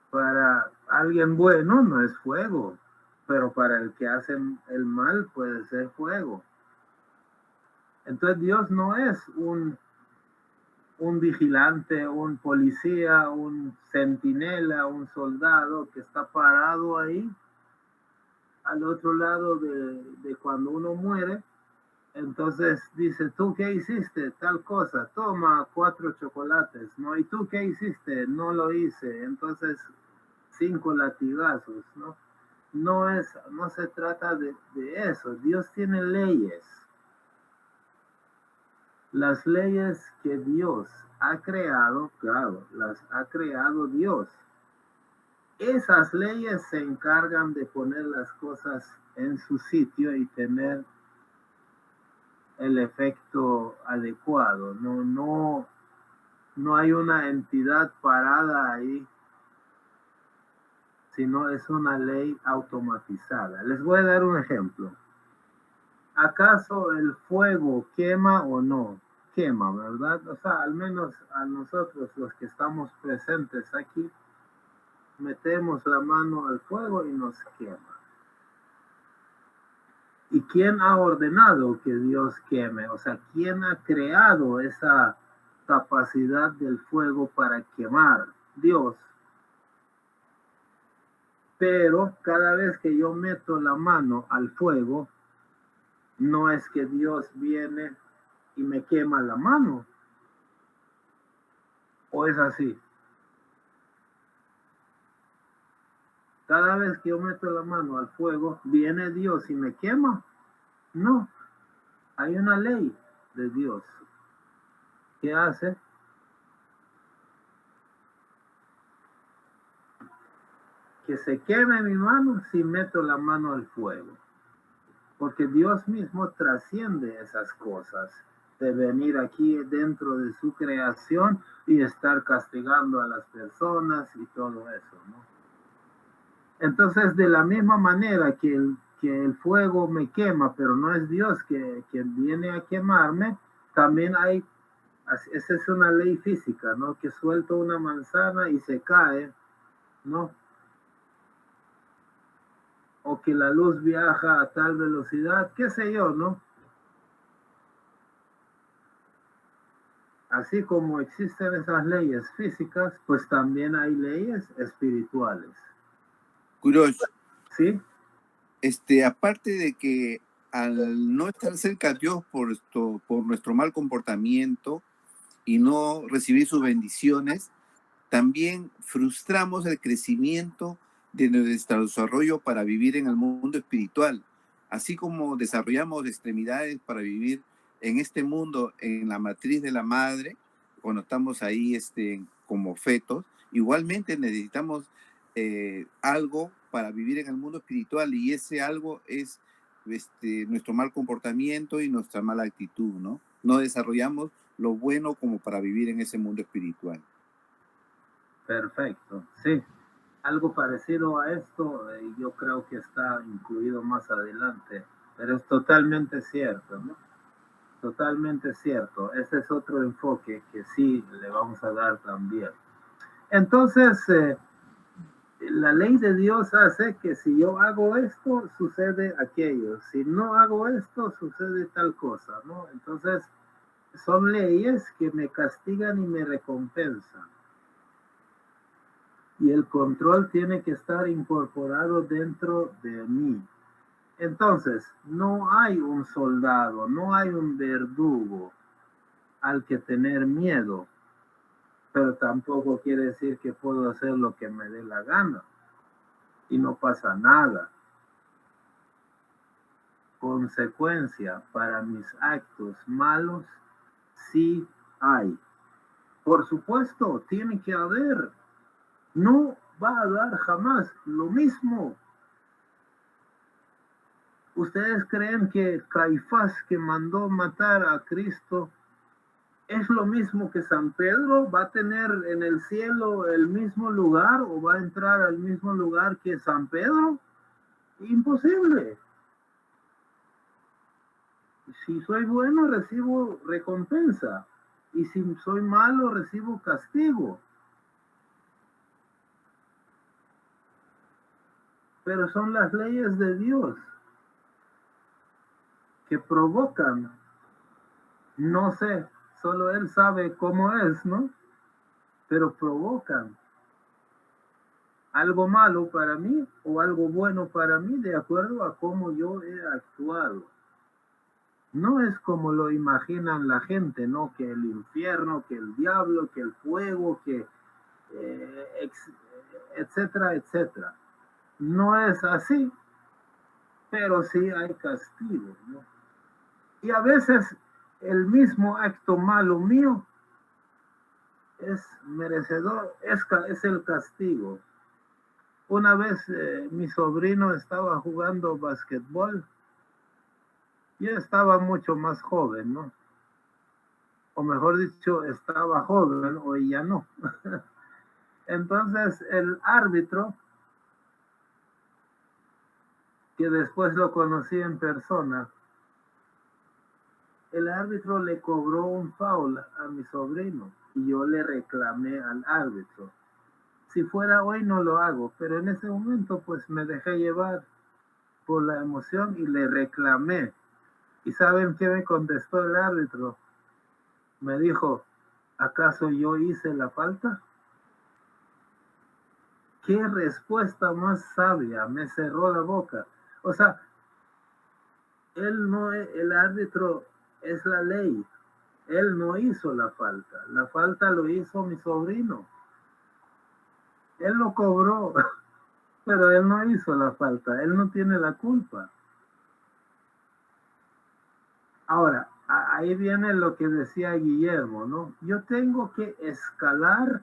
Para alguien bueno no es fuego, pero para el que hace el mal puede ser fuego. Entonces Dios no es un vigilante, un policía, un centinela, un soldado que está parado ahí al otro lado de cuando uno muere. Entonces dice, ¿tú qué hiciste? Tal cosa, toma 4 chocolates, ¿no? ¿Y tú qué hiciste? No lo hice. Entonces 5 latigazos, ¿no? No se trata de eso. Dios tiene leyes. Las leyes que Dios ha creado, claro, las ha creado Dios. Esas leyes se encargan de poner las cosas en su sitio y tener el efecto adecuado. No hay una entidad parada ahí, sino es una ley automatizada. Les voy a dar un ejemplo. ¿Acaso el fuego quema o no? Quema, ¿verdad? O sea, al menos a nosotros los que estamos presentes aquí, metemos la mano al fuego y nos quema. ¿Y quién ha ordenado que Dios queme? O sea, ¿quién ha creado esa capacidad del fuego para quemar? Dios. Pero cada vez que yo meto la mano al fuego, no es que Dios viene y me quema la mano. ¿O es así? Cada vez que yo meto la mano al fuego, ¿viene Dios y me quema? No. Hay una ley de Dios que hace que se queme mi mano si meto la mano al fuego. Porque Dios mismo trasciende esas cosas de venir aquí dentro de su creación y estar castigando a las personas y todo eso, ¿no? Entonces, de la misma manera que el fuego me quema, pero no es Dios que viene a quemarme, también hay, esa es una ley física, ¿no? Que suelto una manzana y se cae, ¿no? O que la luz viaja a tal velocidad, qué sé yo, ¿no? Así como existen esas leyes físicas, pues también hay leyes espirituales. Kurosh, ¿Sí? aparte de que al no estar cerca de Dios por nuestro mal comportamiento y no recibir sus bendiciones, también frustramos el crecimiento de nuestro desarrollo para vivir en el mundo espiritual, así como desarrollamos extremidades para vivir en este mundo, en la matriz de la madre, cuando estamos ahí como fetos. Igualmente necesitamos algo para vivir en el mundo espiritual, y ese algo es nuestro mal comportamiento y nuestra mala actitud, ¿no? No desarrollamos lo bueno como para vivir en ese mundo espiritual. Perfecto, sí. Algo parecido a esto, yo creo que está incluido más adelante, pero es totalmente cierto, ¿no? Totalmente cierto. Ese es otro enfoque que sí le vamos a dar también. Entonces, la ley de Dios hace que si yo hago esto, sucede aquello. Si no hago esto, sucede tal cosa, ¿no? Entonces, son leyes que me castigan y me recompensan. Y el control tiene que estar incorporado dentro de mí. Entonces, no hay un soldado, no hay un verdugo al que tener miedo, pero tampoco quiere decir que puedo hacer lo que me dé la gana y no pasa nada. Consecuencia para mis actos malos sí hay. Por supuesto, tiene que haber. No va a dar jamás lo mismo. ¿Ustedes creen que Caifás, que mandó matar a Cristo, es lo mismo que San Pedro? ¿Va a tener en el cielo el mismo lugar o va a entrar al mismo lugar que San Pedro? Imposible. Si soy bueno, recibo recompensa. Y si soy malo, recibo castigo. Pero son las leyes de Dios que provocan, no sé, solo Él sabe cómo es, ¿no? Pero provocan algo malo para mí o algo bueno para mí de acuerdo a cómo yo he actuado. No es como lo imaginan la gente, ¿no? Que el infierno, que el diablo, que el fuego, que etcétera, etcétera. No es así, pero sí hay castigo, ¿no? Y a veces el mismo acto malo mío es merecedor, es el castigo. Una vez mi sobrino estaba jugando basquetbol. Yo estaba mucho más joven, ¿no? O mejor dicho, estaba joven, hoy ya no. Entonces el árbitro, que después lo conocí en persona, el árbitro le cobró un foul a mi sobrino y yo le reclamé al árbitro. Si fuera hoy no lo hago, pero en ese momento pues me dejé llevar por la emoción y le reclamé. ¿Y saben qué me contestó el árbitro? Me dijo, ¿acaso yo hice la falta? ¿Qué respuesta más sabia? Me cerró la boca. O sea, él no, el árbitro es la ley. Él no hizo la falta. La falta lo hizo mi sobrino. Él lo cobró, pero él no hizo la falta. Él no tiene la culpa. Ahora, ahí viene lo que decía Guillermo, ¿no? Yo tengo que escalar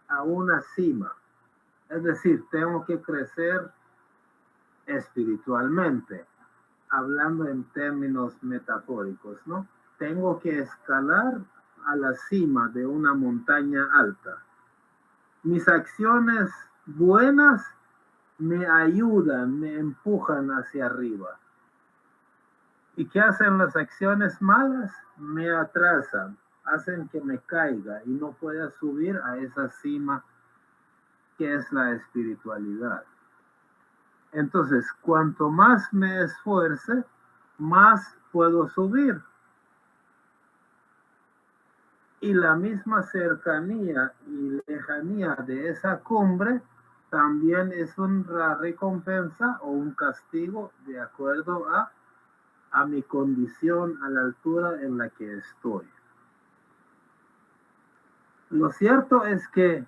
a una cima. Es decir, tengo que crecer espiritualmente, hablando en términos metafóricos, ¿no? Tengo que escalar a la cima de una montaña alta. Mis acciones buenas me ayudan, me empujan hacia arriba. ¿Y qué hacen las acciones malas? Me atrasan, hacen que me caiga y no pueda subir a esa cima que es la espiritualidad. Entonces, cuanto más me esfuerce, más puedo subir. Y la misma cercanía y lejanía de esa cumbre también es una recompensa o un castigo de acuerdo a mi condición, a la altura en la que estoy. Lo cierto es que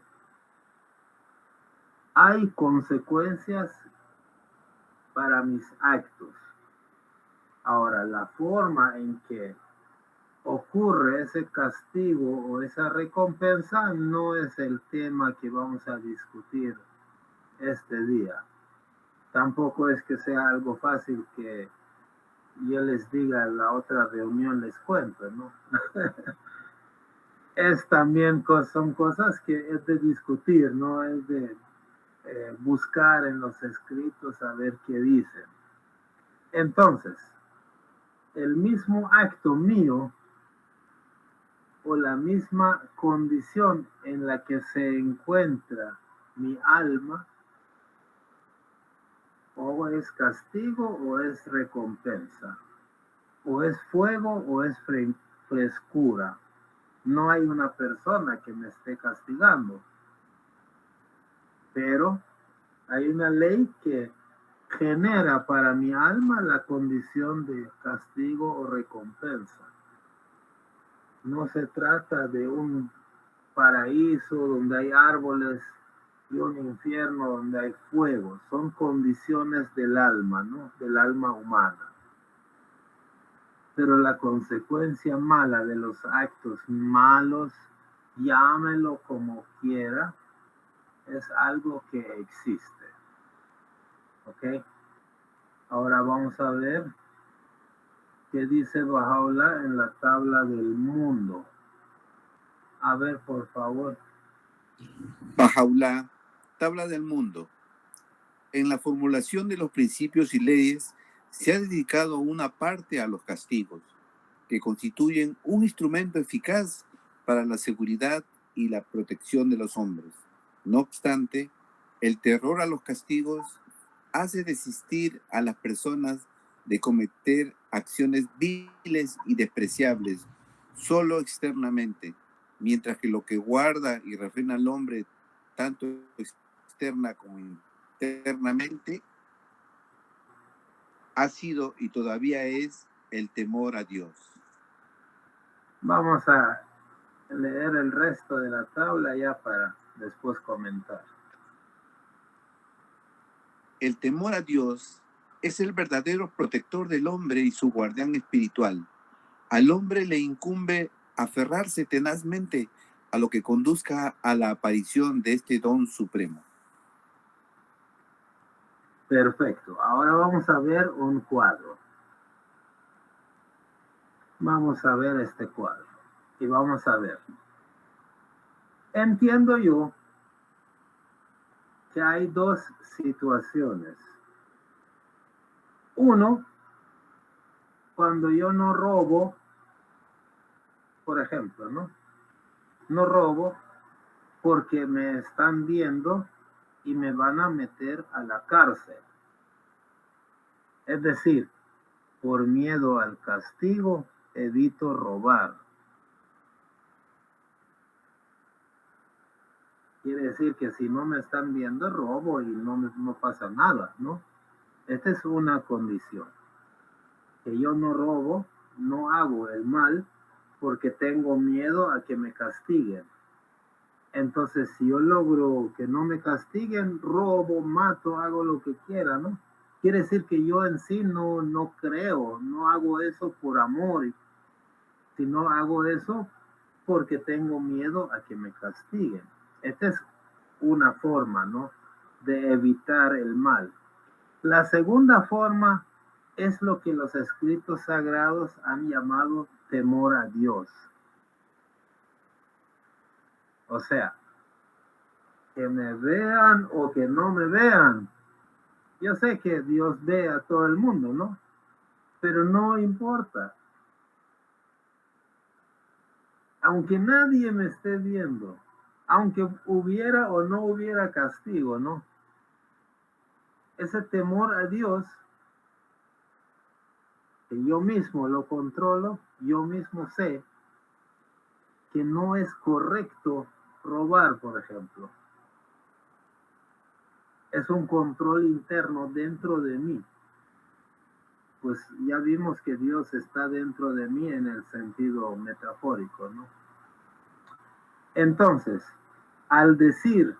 hay consecuencias para mis actos. Ahora, la forma en que ocurre ese castigo o esa recompensa no es el tema que vamos a discutir este día. Tampoco es que sea algo fácil que yo les diga en la otra reunión, les cuento, ¿no? Es también, son cosas que es de discutir, ¿no? Es de buscar en los escritos a ver qué dicen. Entonces, el mismo acto mío o la misma condición en la que se encuentra mi alma, o es castigo o es recompensa, o es fuego o es frescura. No hay una persona que me esté castigando, pero hay una ley que genera para mi alma la condición de castigo o recompensa. No se trata de un paraíso donde hay árboles y un infierno donde hay fuego. Son condiciones del alma, ¿no? Del alma humana. Pero la consecuencia mala de los actos malos, llámelo como quiera, es algo que existe. ¿Ok? Ahora vamos a ver qué dice Baha'u'lláh en la tabla del mundo. A ver, por favor. Baha'u'lláh, tabla del mundo. En la formulación de los principios y leyes se ha dedicado una parte a los castigos, que constituyen un instrumento eficaz para la seguridad y la protección de los hombres. No obstante, el terror a los castigos hace desistir a las personas de cometer acciones viles y despreciables solo externamente, mientras que lo que guarda y refrena al hombre, tanto externa como internamente, ha sido y todavía es el temor a Dios. Vamos a leer el resto de la tabla ya para después comentar. El temor a Dios es el verdadero protector del hombre y su guardián espiritual. Al hombre le incumbe aferrarse tenazmente a lo que conduzca a la aparición de este don supremo. Perfecto. Ahora vamos a ver un cuadro. Vamos a ver este cuadro. Y vamos a ver. Entiendo yo que hay dos situaciones. Uno, cuando yo no robo, por ejemplo, ¿no? No robo porque me están viendo y me van a meter a la cárcel. Es decir, por miedo al castigo, evito robar. Quiere decir que si no me están viendo, robo y no pasa nada, ¿no? Esta es una condición. Que yo no robo, no hago el mal, porque tengo miedo a que me castiguen. Entonces, si yo logro que no me castiguen, robo, mato, hago lo que quiera, ¿no? Quiere decir que yo en sí no creo, no hago eso por amor, sino hago eso porque tengo miedo a que me castiguen. Esta es una forma, ¿no?, de evitar el mal. La segunda forma es lo que los escritos sagrados han llamado temor a Dios. O sea, que me vean o que no me vean. Yo sé que Dios ve a todo el mundo, ¿no? Pero no importa. Aunque nadie me esté viendo, aunque hubiera o no hubiera castigo, ¿no? Ese temor a Dios, que yo mismo lo controlo, yo mismo sé que no es correcto robar, por ejemplo. Es un control interno dentro de mí. Pues ya vimos que Dios está dentro de mí en el sentido metafórico, ¿no? Entonces, al decir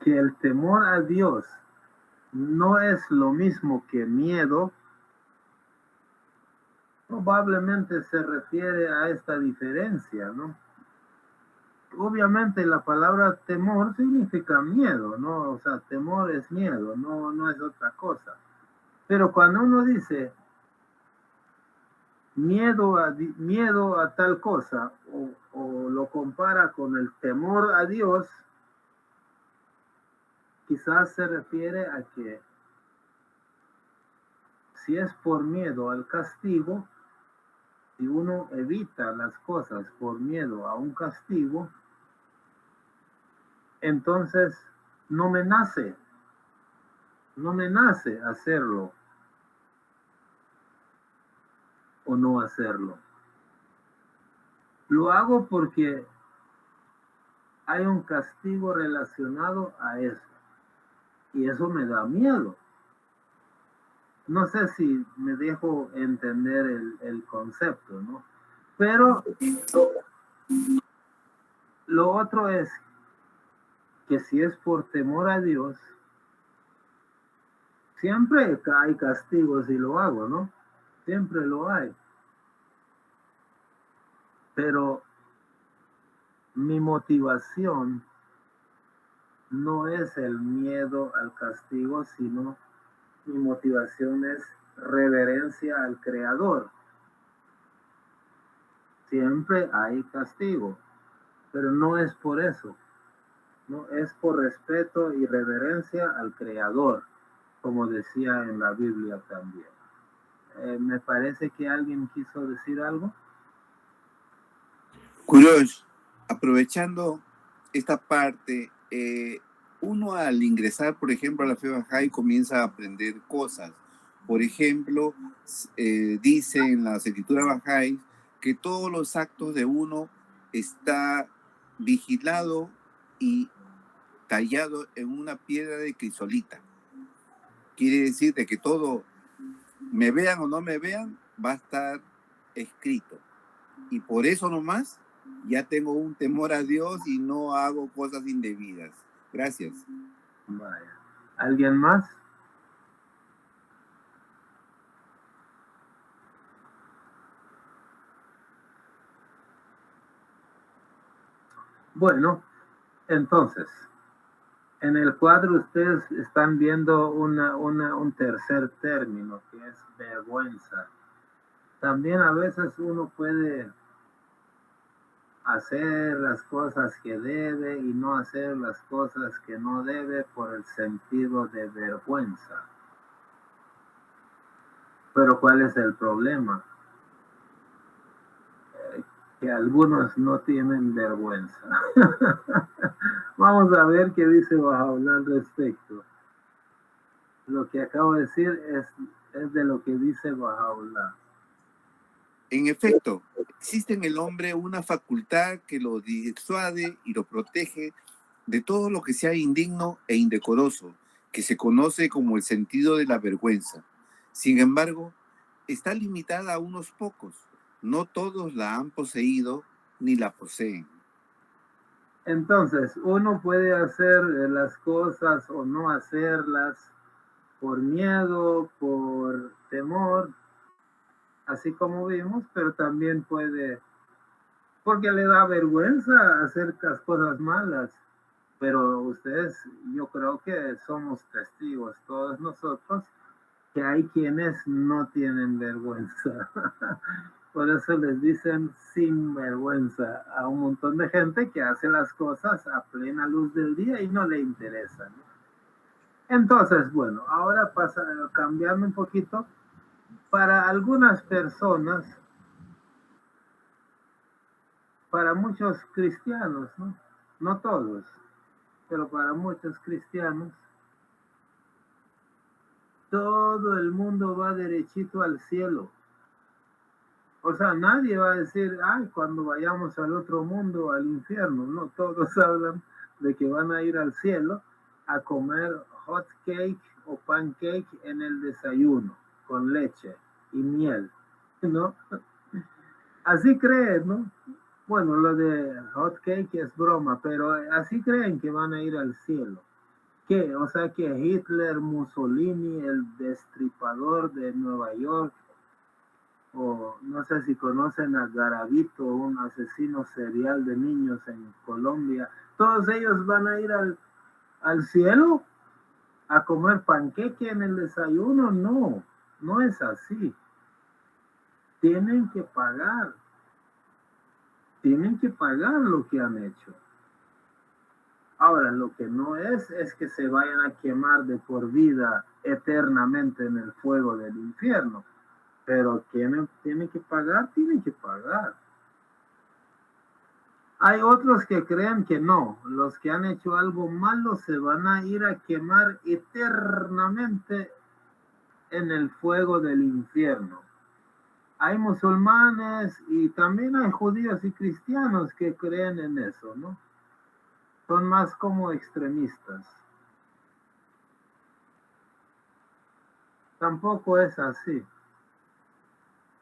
que el temor a Dios no es lo mismo que miedo, probablemente se refiere a esta diferencia, ¿no? Obviamente la palabra temor significa miedo, ¿no? O sea, temor es miedo, no es otra cosa. Pero cuando uno dice miedo a tal cosa o lo compara con el temor a Dios, quizás se refiere a que si es por miedo al castigo, si uno evita las cosas por miedo a un castigo, entonces no me nace hacerlo o no hacerlo. Lo hago porque hay un castigo relacionado a eso. Y eso me da miedo. No sé si me dejo entender el concepto, ¿no? Pero lo otro es que si es por temor a Dios, siempre hay castigos si lo hago, ¿no? Siempre lo hay. Pero mi motivación no es el miedo al castigo, sino mi motivación es reverencia al Creador. Siempre hay castigo, pero no es por eso, no es por respeto y reverencia al Creador, como decía en la Biblia también. Me parece que alguien quiso decir algo. Curioso, aprovechando esta parte, uno al ingresar, por ejemplo, a la fe Bahá'í comienza a aprender cosas. Por ejemplo, dice en las escrituras Bahá'í que todos los actos de uno está vigilado y tallado en una piedra de crisolita. Quiere decir de que todo, me vean o no me vean, va a estar escrito. Y por eso nomás ya tengo un temor a Dios y no hago cosas indebidas. Gracias. Vaya. ¿Alguien más? Bueno, entonces, en el cuadro ustedes están viendo un tercer término que es vergüenza. También a veces uno puede hacer las cosas que debe y no hacer las cosas que no debe por el sentido de vergüenza. Pero ¿cuál es el problema? que algunos no tienen vergüenza. Vamos a ver qué dice Bahá'u'lláh al respecto. Lo que acabo de decir es de lo que dice Bahá'u'lláh. En efecto, existe en el hombre una facultad que lo disuade y lo protege de todo lo que sea indigno e indecoroso, que se conoce como el sentido de la vergüenza. Sin embargo, está limitada a unos pocos. No todos la han poseído ni la poseen. Entonces, uno puede hacer las cosas o no hacerlas por miedo, por temor, así como vimos, pero también puede, porque le da vergüenza hacer las cosas malas. Pero ustedes, yo creo que somos testigos, todos nosotros, que hay quienes no tienen vergüenza. Por eso les dicen sin vergüenza a un montón de gente que hace las cosas a plena luz del día y no le interesa, ¿no? Entonces, bueno, ahora cambiando un poquito, para algunas personas, para muchos cristianos, ¿no? No todos, pero para muchos cristianos, todo el mundo va derechito al cielo. O sea, nadie va a decir, ay, cuando vayamos al otro mundo, al infierno. No, todos hablan de que van a ir al cielo a comer hot cake o pancake en el desayuno, con leche y miel, ¿no? Así creen, ¿no? Bueno, lo de hot cake es broma, pero así creen que van a ir al cielo. ¿Qué? O sea que Hitler, Mussolini, el destripador de Nueva York, o no sé si conocen a Garavito, un asesino serial de niños en Colombia, todos ellos van a ir al cielo a comer panqueque en el desayuno. No, no es así. Tienen que pagar lo que han hecho. Ahora, lo que no es que se vayan a quemar de por vida eternamente en el fuego del infierno. Pero tienen que pagar, tienen que pagar. Hay otros que creen que no, los que han hecho algo malo se van a ir a quemar eternamente en el fuego del infierno. Hay musulmanes y también hay judíos y cristianos que creen en eso, ¿no? Son más como extremistas. Tampoco es así.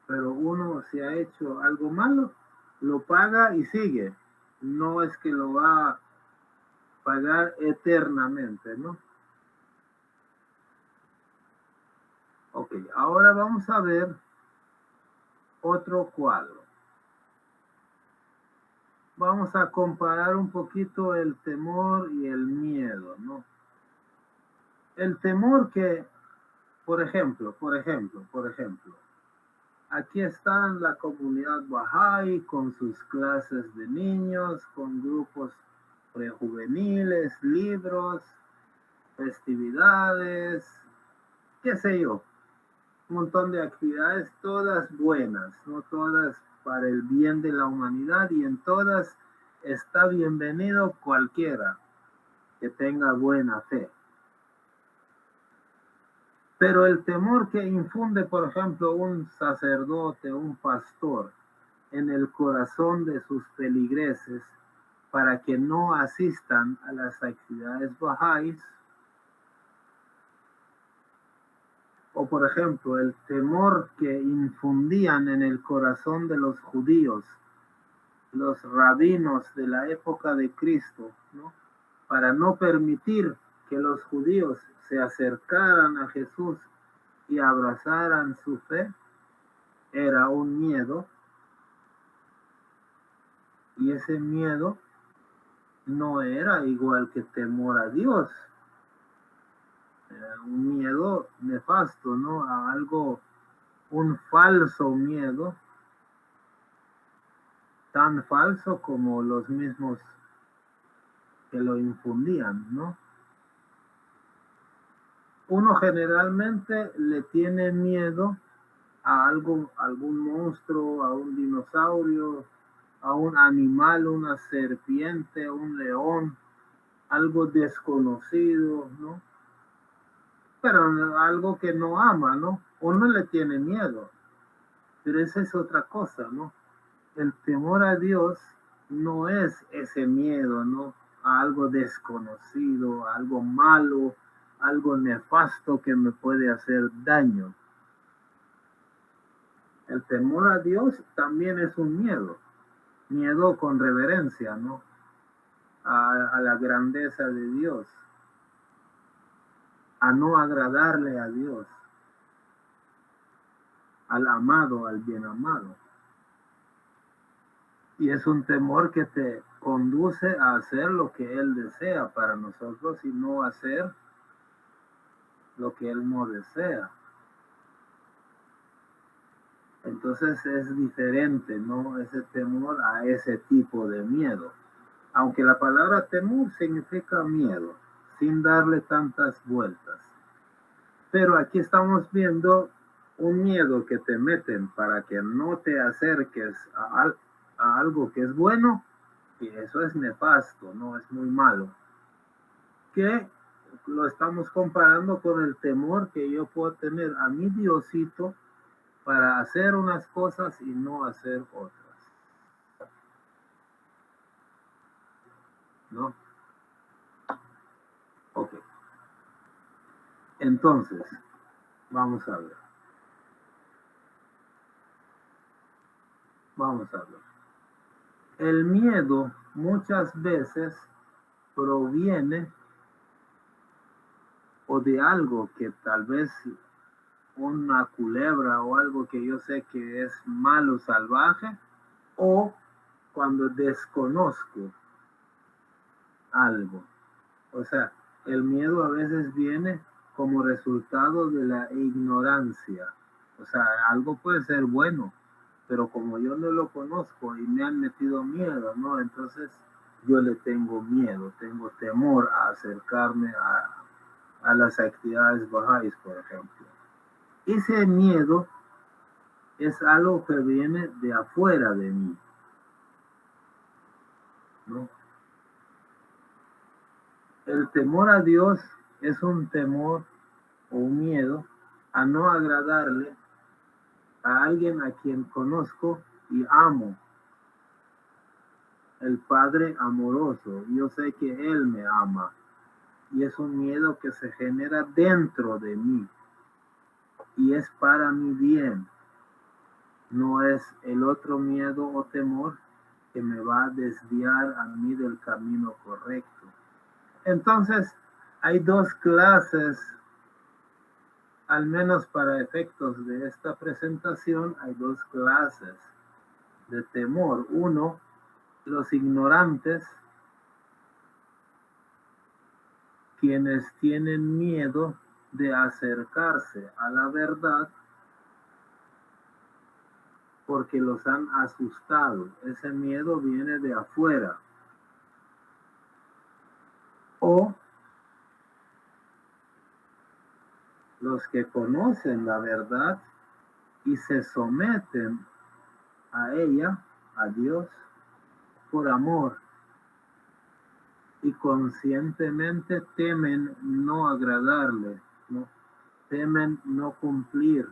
Pero uno, si ha hecho algo malo, lo paga y sigue. No es que lo va a pagar eternamente, ¿no? Ok, ahora vamos a ver otro cuadro. Vamos a comparar un poquito el temor y el miedo, ¿no? El temor que, por ejemplo, aquí está la comunidad Bahá'í con sus clases de niños, con grupos prejuveniles, libros, festividades, qué sé yo, un montón de actividades, todas buenas, no todas para el bien de la humanidad, y en todas está bienvenido cualquiera que tenga buena fe. Pero el temor que infunde, por ejemplo, un sacerdote, un pastor, en el corazón de sus feligreses para que no asistan a las actividades bahá'ís, o por ejemplo el temor que infundían en el corazón de los judíos, los rabinos de la época de Cristo, ¿no? Para no permitir que los judíos se acercaran a Jesús y abrazaran su fe, era un miedo, y ese miedo no era igual que temor a Dios, era un miedo nefasto, ¿no? A algo, un falso miedo, tan falso como los mismos que lo infundían, ¿no? Uno generalmente le tiene miedo a algún monstruo, a un dinosaurio, a un animal, una serpiente, un león, algo desconocido, ¿no? Pero algo que no ama, ¿no? Uno le tiene miedo, pero esa es otra cosa, ¿no? El temor a Dios no es ese miedo, ¿no? A algo desconocido, a algo malo, algo nefasto que me puede hacer daño. El temor a Dios también es un miedo, miedo con reverencia, ¿no? A la grandeza de Dios, a no agradarle a Dios, al amado, al bien amado. Y es un temor que te conduce a hacer lo que Él desea para nosotros y no hacer lo que Él no desea. Entonces es diferente, ¿no? Ese temor a ese tipo de miedo. Aunque la palabra temor significa miedo, sin darle tantas vueltas. Pero aquí estamos viendo un miedo que te meten para que no te acerques a algo que es bueno, y eso es nefasto, no es muy malo. Que lo estamos comparando con el temor que yo puedo tener a mi Diosito para hacer unas cosas y no hacer otras. ¿No? Ok. Entonces, vamos a ver. Vamos a ver. El miedo muchas veces proviene o de algo que tal vez una culebra o algo que yo sé que es malo, salvaje, o cuando desconozco algo. O sea, el miedo a veces viene como resultado de la ignorancia. O sea, algo puede ser bueno, pero como yo no lo conozco y me han metido miedo, ¿no? Entonces yo le tengo miedo, tengo temor a acercarme a las actividades bajáis, por ejemplo. Ese miedo es algo que viene de afuera de mí, ¿no? El temor a Dios es un temor o un miedo a no agradarle a alguien a quien conozco y amo. El Padre amoroso, yo sé que Él me ama y es un miedo que se genera dentro de mí y es para mi bien. No es el otro miedo o temor que me va a desviar a mí del camino correcto. Entonces, hay dos clases, al menos para efectos de esta presentación, hay dos clases de temor. Uno, los ignorantes, quienes tienen miedo de acercarse a la verdad porque los han asustado. Ese miedo viene de afuera. O los que conocen la verdad y se someten a ella, a Dios, por amor y conscientemente temen no agradarle, ¿no? Temen no cumplir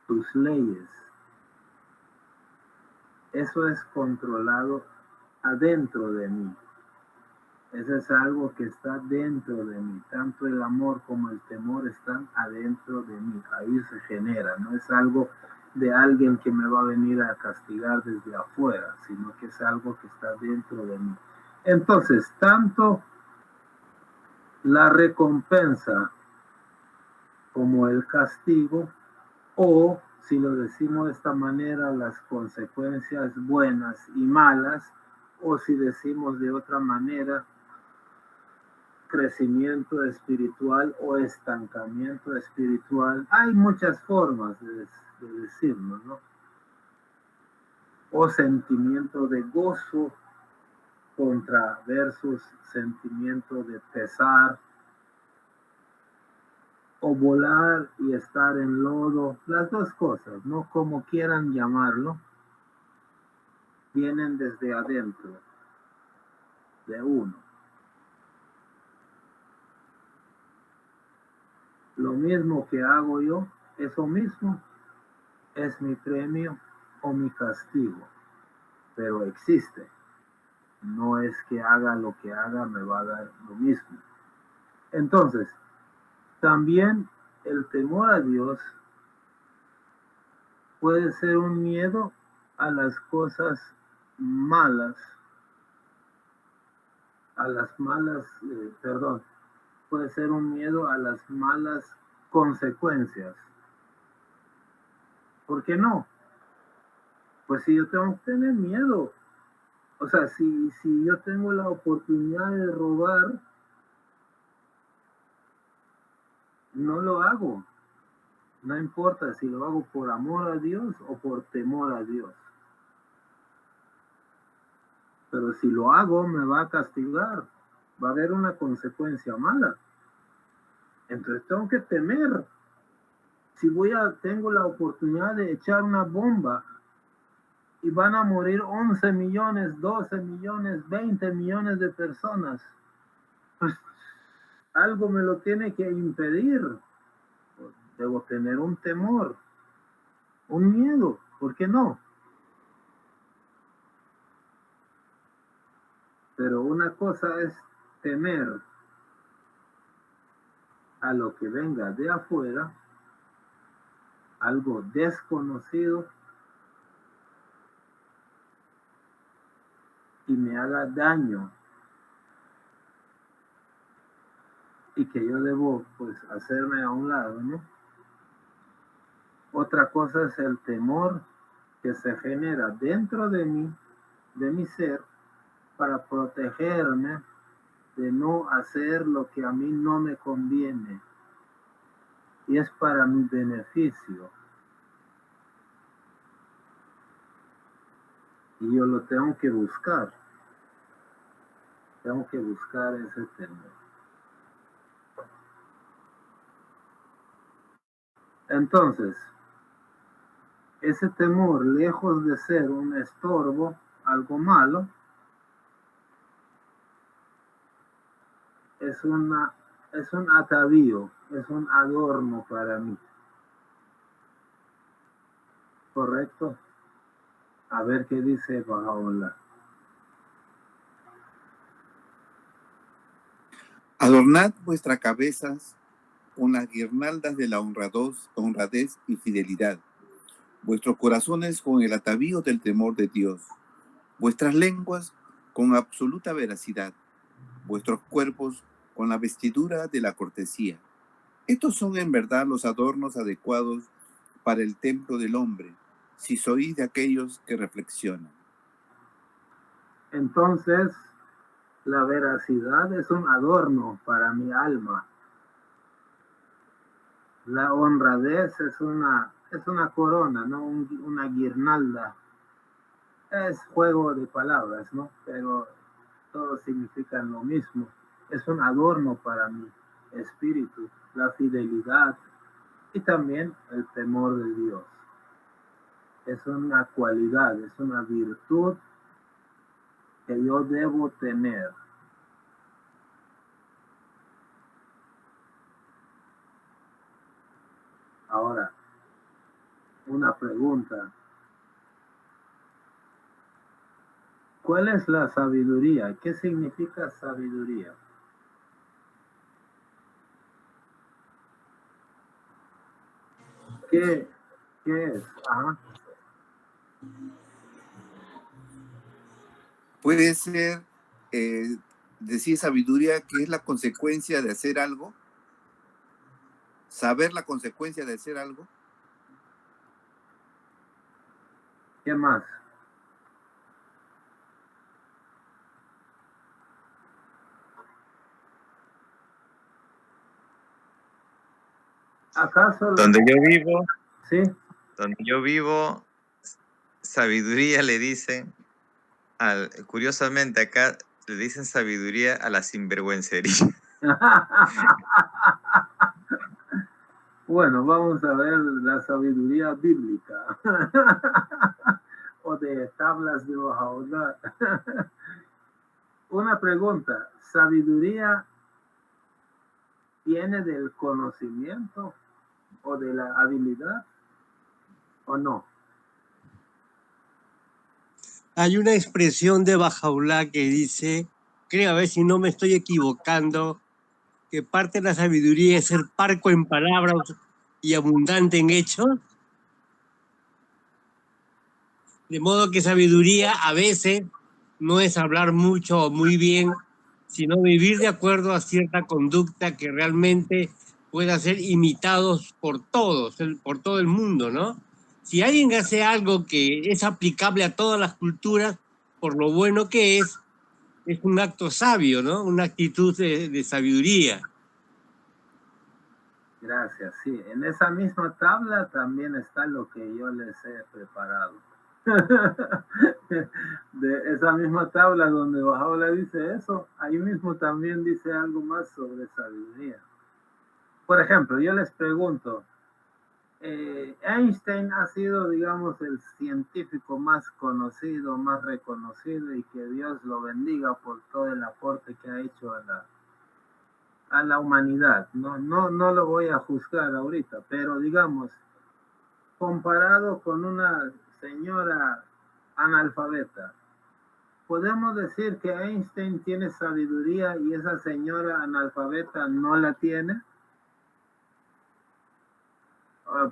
sus leyes. Eso es controlado adentro de mí. Eso es algo que está dentro de mí. Tanto el amor como el temor están adentro de mí. Ahí se genera. No es algo de alguien que me va a venir a castigar desde afuera, sino que es algo que está dentro de mí. Entonces, tanto la recompensa como el castigo, o si lo decimos de esta manera, las consecuencias buenas y malas, o si decimos de otra manera, crecimiento espiritual o estancamiento espiritual. Hay muchas formas de decirlo, ¿no? O sentimiento de gozo contra versus sentimiento de pesar, o volar y estar en lodo, las dos cosas, ¿no? Como quieran llamarlo. vienen desde adentro de uno. Lo mismo que hago yo, eso mismo es mi premio o mi castigo, pero existe. No es que haga lo que haga, me va a dar lo mismo. Entonces, también el temor a Dios puede ser un miedo a las cosas malas, puede ser un miedo a las malas consecuencias. ¿Por qué no? Pues si yo tengo que tener miedo, o sea, si yo tengo la oportunidad de robar, no lo hago. No importa si lo hago por amor a Dios o por temor a Dios. Pero si lo hago, me va a castigar. Va a haber una consecuencia mala. Entonces tengo que temer. Si tengo la oportunidad de echar una bomba y van a morir 11 millones, 12 millones, 20 millones de personas, pues algo me lo tiene que impedir. Debo tener un temor, un miedo, ¿por qué no? Pero una cosa es temer a lo que venga de afuera, algo desconocido, y me haga daño, y que yo debo pues hacerme a un lado, ¿no? Otra cosa es el temor que se genera dentro de mí, de mi ser, para protegerme de no hacer lo que a mí no me conviene y es para mi beneficio, y yo lo tengo que buscar ese temor. Entonces, ese temor, lejos de ser un estorbo, algo malo, es un atavío, es un adorno para mí. ¿Correcto? A ver qué dice Bahá'u'lláh. Adornad vuestras cabezas con las guirnaldas de la honradez y fidelidad, vuestros corazones con el atavío del temor de Dios, vuestras lenguas con absoluta veracidad, vuestros cuerpos con la vestidura de la cortesía. Estos son en verdad los adornos adecuados para el templo del hombre, si sois de aquellos que reflexionan. Entonces, la veracidad es un adorno para mi alma. La honradez es una corona, ¿no? Una guirnalda. Es juego de palabras, ¿no? Pero todos significan lo mismo. Es un adorno para mi espíritu, la fidelidad y también el temor de Dios. Es una cualidad, es una virtud que yo debo tener. Ahora, una pregunta. ¿Cuál es la sabiduría? ¿Qué significa sabiduría? ¿Qué es? Ajá. Puede ser decir sabiduría, que es la consecuencia de hacer algo, saber la consecuencia de hacer algo. ¿Qué más? ¿Acaso donde yo vivo, sí? donde yo vivo, sabiduría le dicen curiosamente acá le dicen sabiduría a la sinvergüencería. Bueno, vamos a ver la sabiduría bíblica. o de tablas de Bahá'u'lláh. Una pregunta, ¿sabiduría viene del conocimiento o de la habilidad o no? Hay una expresión de Bahá'u'lláh que dice, creo, a ver si no me estoy equivocando, que parte de la sabiduría es ser parco en palabras y abundante en hechos. De modo que sabiduría a veces no es hablar mucho o muy bien, sino vivir de acuerdo a cierta conducta que realmente pueda ser imitados por todos, por todo el mundo, ¿no? Si alguien hace algo que es aplicable a todas las culturas, por lo bueno que es un acto sabio, ¿no? Una actitud de sabiduría. Gracias, sí. En esa misma tabla también está lo que yo les he preparado. De esa misma tabla donde Bahá'u'lláh dice eso, ahí mismo también dice algo más sobre sabiduría. Por ejemplo, yo les pregunto, Einstein ha sido, digamos, el científico más conocido, más reconocido, y que Dios lo bendiga por todo el aporte que ha hecho a la humanidad. No lo voy a juzgar ahorita, pero digamos, comparado con una señora analfabeta, ¿podemos decir que Einstein tiene sabiduría y esa señora analfabeta no la tiene?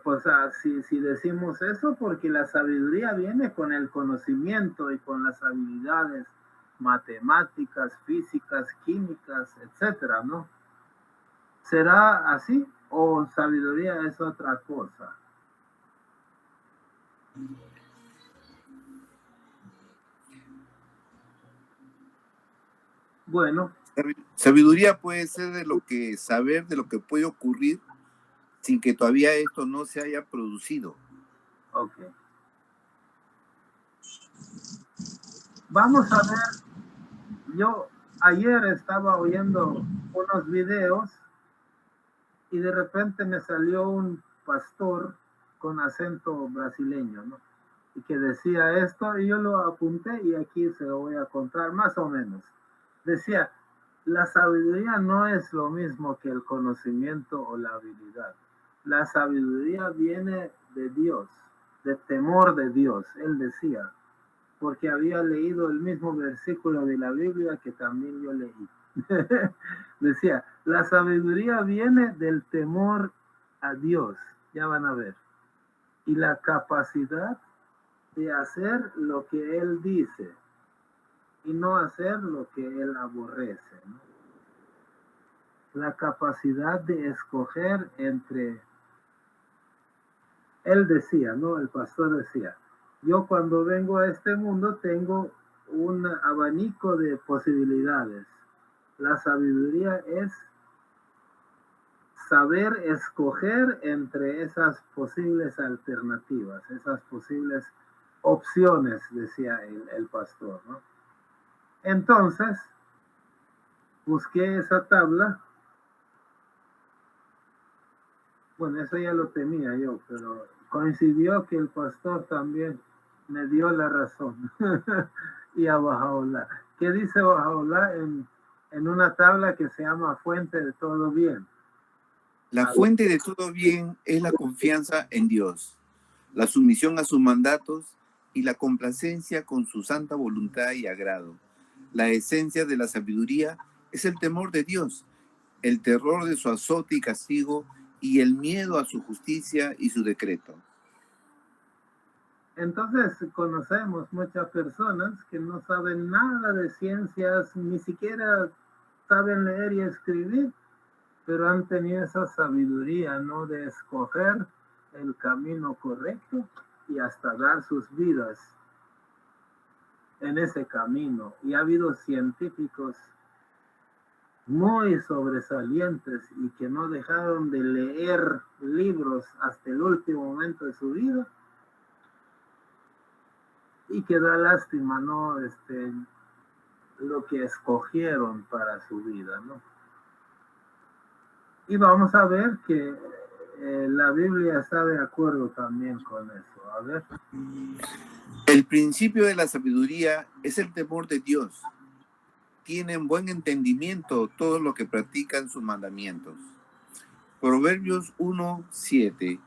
Pues si decimos eso, porque la sabiduría viene con el conocimiento y con las habilidades matemáticas, físicas, químicas, etcétera, ¿no? ¿Será así o sabiduría es otra cosa? Bueno, Sabiduría puede ser de lo que saber de lo que puede ocurrir sin que todavía esto no se haya producido. ok. Vamos a ver, yo ayer estaba oyendo unos videos y de repente me salió un pastor con acento brasileño, ¿no? Y que decía esto, y yo lo apunté y aquí se lo voy a contar más o menos. Decía, la sabiduría no es lo mismo que el conocimiento o la habilidad. La sabiduría viene de Dios, de temor de Dios, él decía, porque había leído el mismo versículo de la Biblia que también yo leí. Decía, la sabiduría viene del temor a Dios, ya van a ver, y la capacidad de hacer lo que Él dice y no hacer lo que Él aborrece, ¿no? La capacidad de escoger entre, Él decía, ¿no? El pastor decía, yo cuando vengo a este mundo tengo un abanico de posibilidades. La sabiduría es saber escoger entre esas posibles alternativas, esas posibles opciones, decía el pastor, ¿no? Entonces, busqué esa tabla. Bueno, eso ya lo tenía yo, pero coincidió que el pastor también me dio la razón. Y a Bahá'u'lláh. ¿Qué dice Bahá'u'lláh en una tabla que se llama Fuente de Todo Bien? La fuente de todo bien es la confianza en Dios, la sumisión a sus mandatos y la complacencia con su santa voluntad y agrado. La esencia de la sabiduría es el temor de Dios, el terror de su azote y castigo y el miedo a su justicia y su decreto. Entonces conocemos muchas personas que no saben nada de ciencias, ni siquiera saben leer y escribir, pero han tenido esa sabiduría, ¿no? De escoger el camino correcto y hasta dar sus vidas en ese camino. Y ha habido científicos muy sobresalientes y que no dejaron de leer libros hasta el último momento de su vida, y que da lástima, ¿no? Lo que escogieron para su vida, ¿no? Y vamos a ver que la Biblia está de acuerdo también con eso. A ver. El principio de la sabiduría es el temor de Dios. Tienen buen entendimiento todos los que practican sus mandamientos. Proverbios 1:7.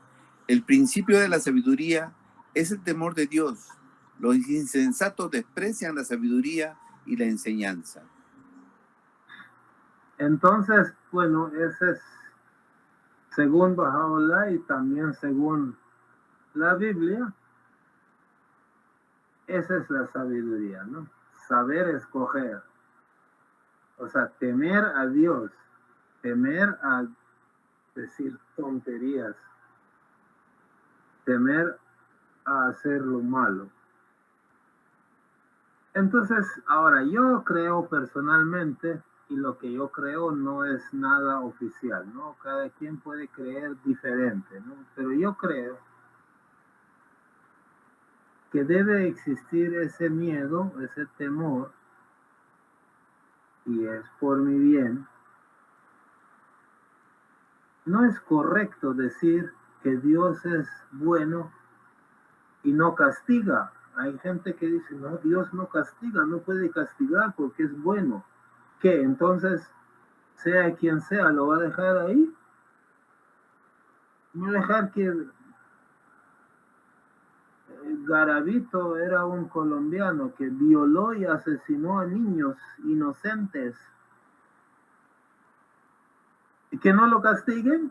El principio de la sabiduría es el temor de Dios. Los insensatos desprecian la sabiduría y la enseñanza. Entonces, bueno, ese es según Baha'u'lláh y también según la Biblia, esa es la sabiduría, ¿no? Saber escoger. O sea, temer a Dios, temer a decir tonterías, temer a hacer lo malo. Entonces, ahora yo creo personalmente, y lo que yo creo no es nada oficial, ¿no? Cada quien puede creer diferente, ¿no? Pero yo creo que debe existir ese miedo, ese temor, y es por mi bien. No es correcto decir que Dios es bueno y no castiga. Hay gente que dice, no, Dios no castiga, no puede castigar porque es bueno. ¿Qué? Entonces, sea quien sea, ¿lo va a dejar ahí? No dejar que Garavito era un colombiano que violó y asesinó a niños inocentes. ¿Y que no lo castiguen?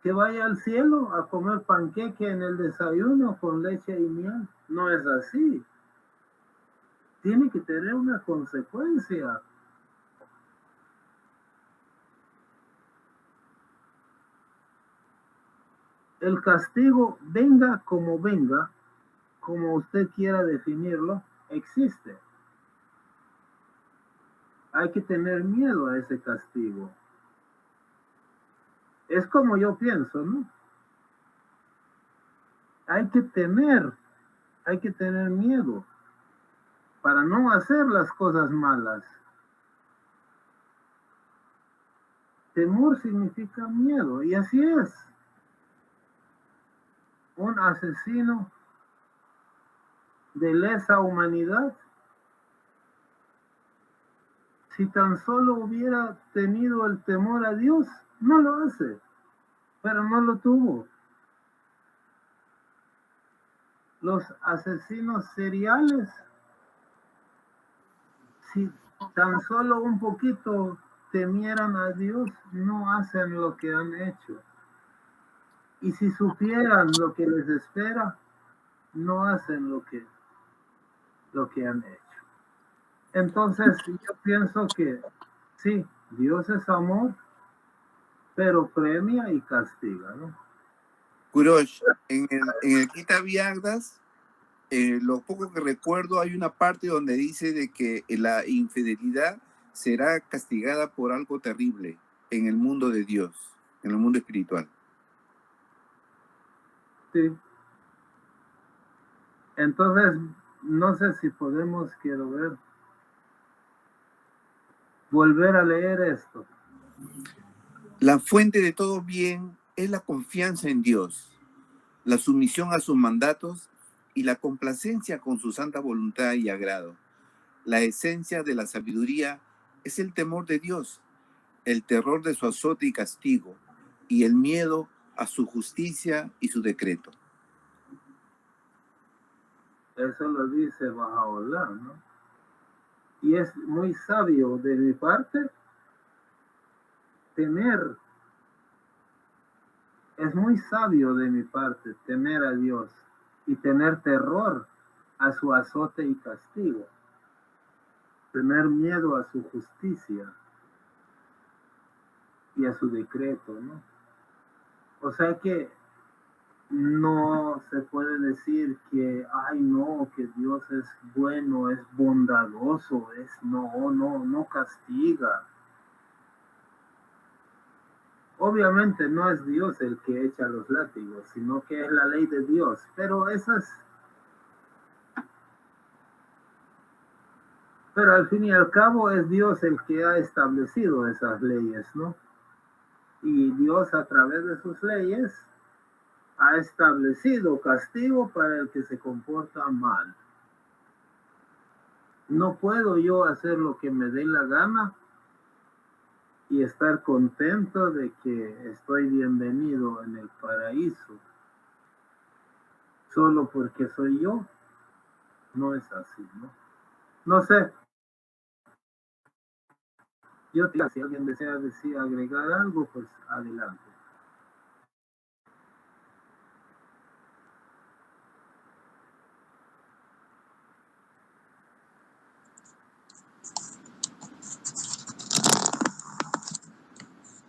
Que vaya al cielo a comer panqueque en el desayuno con leche y miel. No es así. Tiene que tener una consecuencia. El castigo, venga, como usted quiera definirlo, existe. Hay que tener miedo a ese castigo. Es como yo pienso, ¿no? Hay que tener miedo para no hacer las cosas malas. Temor significa miedo, y así es. Un asesino de lesa humanidad, si tan solo hubiera tenido el temor a Dios, no lo hace, pero no lo tuvo. Los asesinos seriales, si tan solo un poquito temieran a Dios, no hacen lo que han hecho. Y si supieran lo que les espera, no hacen lo que han hecho. Entonces, yo pienso que sí, Dios es amor, pero premia y castiga, ¿no? Kurosh, en el Kitab Yagdas, lo poco que recuerdo, hay una parte donde dice de que la infidelidad será castigada por algo terrible en el mundo de Dios, en el mundo espiritual. Sí. Entonces, no sé si podemos, volver a leer esto. La fuente de todo bien es la confianza en Dios, la sumisión a sus mandatos y la complacencia con su santa voluntad y agrado. La esencia de la sabiduría es el temor de Dios, el terror de su azote y castigo, y el miedo a su justicia y su decreto. Eso lo dice Baha'u'lláh, ¿no? Y es muy sabio de mi parte temer a Dios y tener terror a su azote y castigo, tener miedo a su justicia y a su decreto, ¿no? O sea que no se puede decir que, ay no, que Dios es bueno, es bondadoso, no castiga. Obviamente no es Dios el que echa los látigos, sino que es la ley de Dios. Pero al fin y al cabo es Dios el que ha establecido esas leyes, ¿no? Y Dios, a través de sus leyes, ha establecido castigo para el que se comporta mal. No puedo yo hacer lo que me dé la gana y estar contento de que estoy bienvenido en el paraíso solo porque soy yo. No es así, ¿no? No sé. Si alguien desea agregar algo, pues adelante.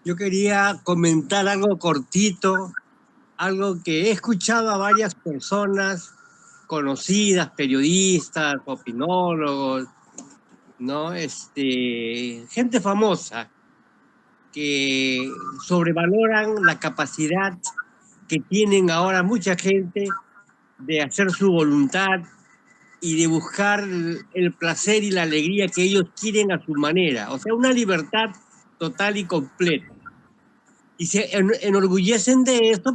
Yo quería comentar algo cortito, algo que he escuchado a varias personas conocidas, periodistas, opinólogos, ¿no? Gente famosa que sobrevaloran la capacidad que tienen ahora mucha gente de hacer su voluntad y de buscar el placer y la alegría que ellos quieren a su manera, o sea, una libertad total y completa. Y se enorgullecen de eso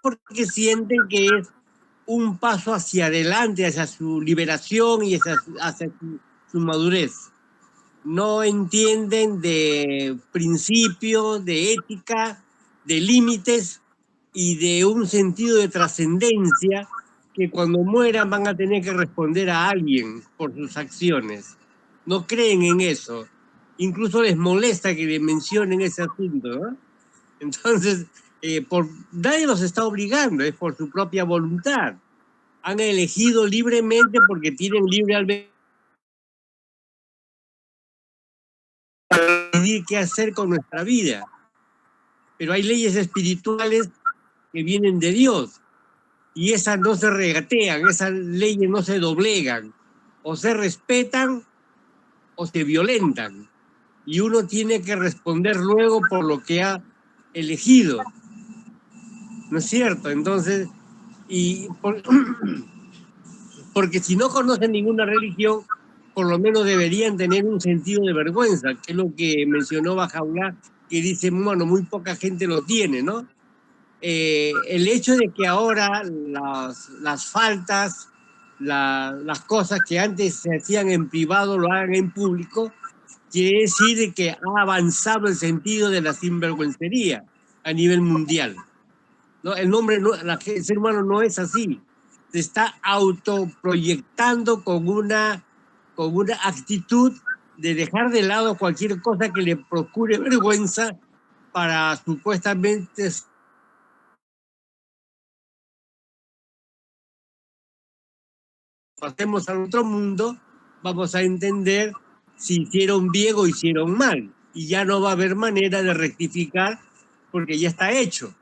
porque sienten que es un paso hacia adelante, hacia su liberación y hacia su madurez. No entienden de principios, de ética, de límites y de un sentido de trascendencia que cuando mueran van a tener que responder a alguien por sus acciones. No creen en eso. Incluso les molesta que le mencionen ese asunto, ¿no? Entonces, nadie los está obligando, es por su propia voluntad. Han elegido libremente porque tienen libre albedrío decidir qué hacer con nuestra vida. Pero hay leyes espirituales que vienen de Dios y esas no se regatean, esas leyes no se doblegan, o se respetan o se violentan. Y uno tiene que responder luego por lo que ha elegido. ¿No es cierto? Entonces, porque si no conocen ninguna religión, por lo menos deberían tener un sentido de vergüenza, que es lo que mencionó Bajaulá, que dice, bueno, muy poca gente lo tiene, ¿no? El hecho de que ahora las faltas, las cosas que antes se hacían en privado lo hagan en público, quiere decir que ha avanzado el sentido de la sinvergüencería a nivel mundial. ¿No? El ser humano no es así. Se está autoproyectando con una actitud de dejar de lado cualquier cosa que le procure vergüenza para supuestamente pasemos al otro mundo, vamos a entender si hicieron bien o hicieron mal. Y ya no va a haber manera de rectificar porque ya está hecho.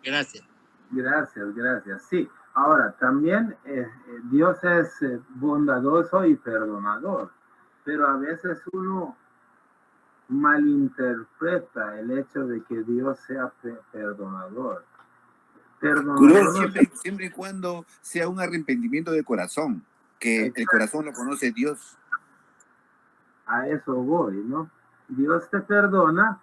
Gracias. Gracias. Sí, ahora también Dios es bondadoso y perdonador, pero a veces uno malinterpreta el hecho de que Dios sea perdonador. Siempre y cuando sea un arrepentimiento de corazón, que exacto, el corazón lo conoce Dios. A eso voy, ¿no? Dios te perdona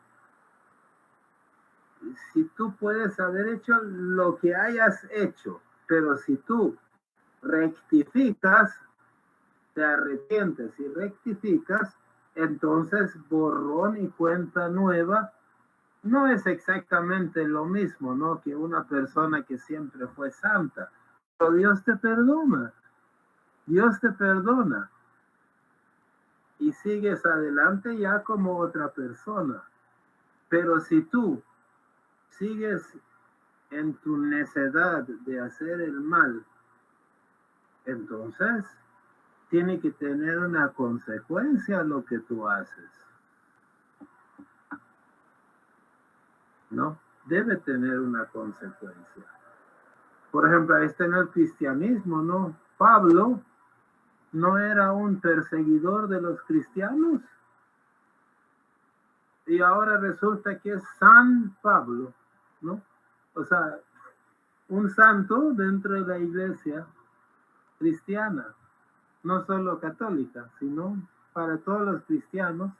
si tú puedes haber hecho lo que hayas hecho, pero si tú rectificas, te arrepientes y rectificas, entonces borrón y cuenta nueva no es exactamente lo mismo, ¿no? Que una persona que siempre fue santa. Pero Dios te perdona. Dios te perdona. Y sigues adelante ya como otra persona. Pero si tú sigues en tu necedad de hacer el mal, entonces tiene que tener una consecuencia lo que tú haces. ¿No? Debe tener una consecuencia. Por ejemplo, ahí está en el cristianismo, ¿no? Pablo no era un perseguidor de los cristianos. Y ahora resulta que es San Pablo, ¿no? O sea, un santo dentro de la iglesia cristiana, no solo católica, sino para todos los cristianos,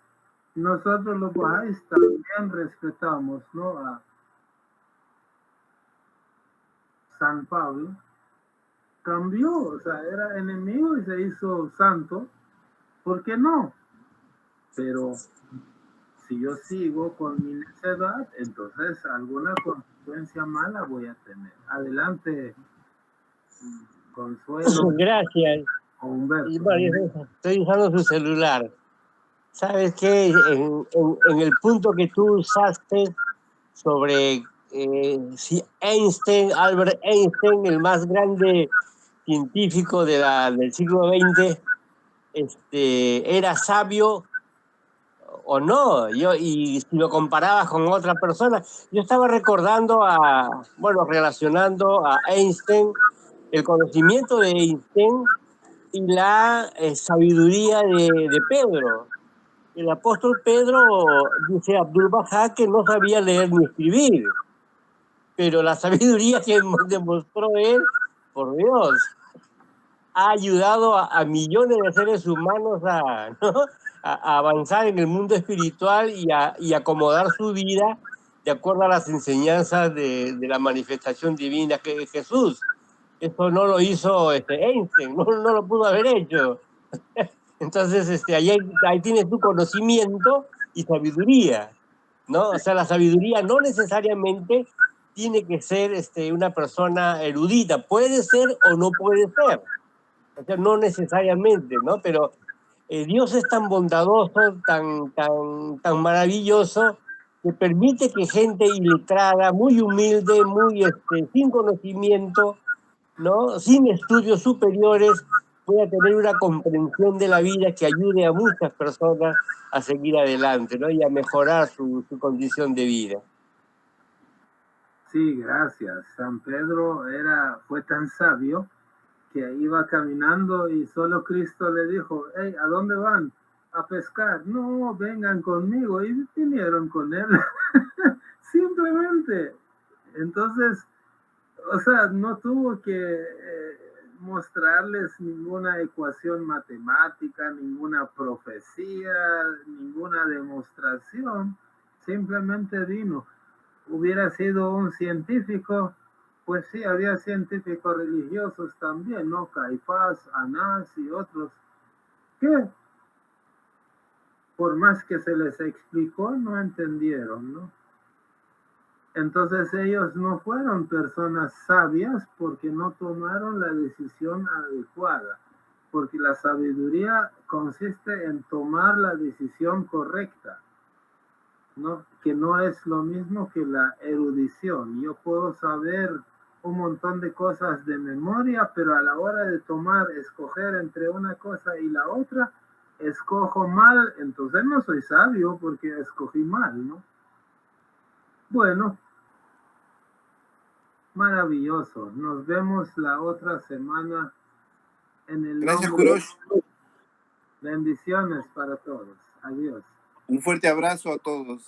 nosotros los bahá'ís también respetamos, ¿no?, a San Pablo. Cambió, o sea, era enemigo y se hizo santo. ¿Por qué no? Pero si yo sigo con mi necedad, entonces alguna consecuencia mala voy a tener. Adelante, Consuelo Gracias. o Humberto. Y bueno, estoy usando su celular. ¿Sabes qué? En el punto que tú usaste sobre si Albert Einstein, el más grande científico del siglo XX, era sabio o no, y si lo comparabas con otra persona, yo estaba relacionando a Einstein, el conocimiento de Einstein y la sabiduría de Pedro. El apóstol Pedro, dice Abdul Bahá, que no sabía leer ni escribir, pero la sabiduría que demostró él, por Dios, ha ayudado a millones de seres humanos a avanzar en el mundo espiritual y acomodar su vida de acuerdo a las enseñanzas de la manifestación divina que es Jesús. Eso no lo hizo Einstein, no lo pudo haber hecho. Entonces, ahí tienes tu conocimiento y sabiduría, ¿no? O sea, la sabiduría no necesariamente tiene que ser una persona erudita, puede ser o no puede ser. O sea, no necesariamente, ¿no? Pero Dios es tan bondadoso, tan maravilloso, que permite que gente iletrada, muy humilde, sin conocimiento, ¿no?, sin estudios superiores, pueda tener una comprensión de la vida que ayude a muchas personas a seguir adelante, ¿no?, y a mejorar su condición de vida. Sí, gracias. San Pedro fue tan sabio que iba caminando y solo Cristo le dijo: hey, ¿a dónde van? A pescar. No, vengan conmigo. Y vinieron con él. Simplemente. Entonces, o sea, no tuvo que mostrarles ninguna ecuación matemática, ninguna profecía, ninguna demostración. Simplemente vino. Hubiera sido un científico, pues sí, había científicos religiosos también, ¿no? Caifás, Anás y otros, que por más que se les explicó, no entendieron, ¿no? Entonces ellos no fueron personas sabias porque no tomaron la decisión adecuada, porque la sabiduría consiste en tomar la decisión correcta, ¿no? Que no es lo mismo que la erudición. Yo puedo saber un montón de cosas de memoria, pero a la hora de escoger entre una cosa y la otra, escojo mal, entonces no soy sabio porque escogí mal, ¿no? Bueno, maravilloso. Nos vemos la otra semana en el Gracias, nombre. Kurosh. Bendiciones para todos. Adiós. Un fuerte abrazo a todos.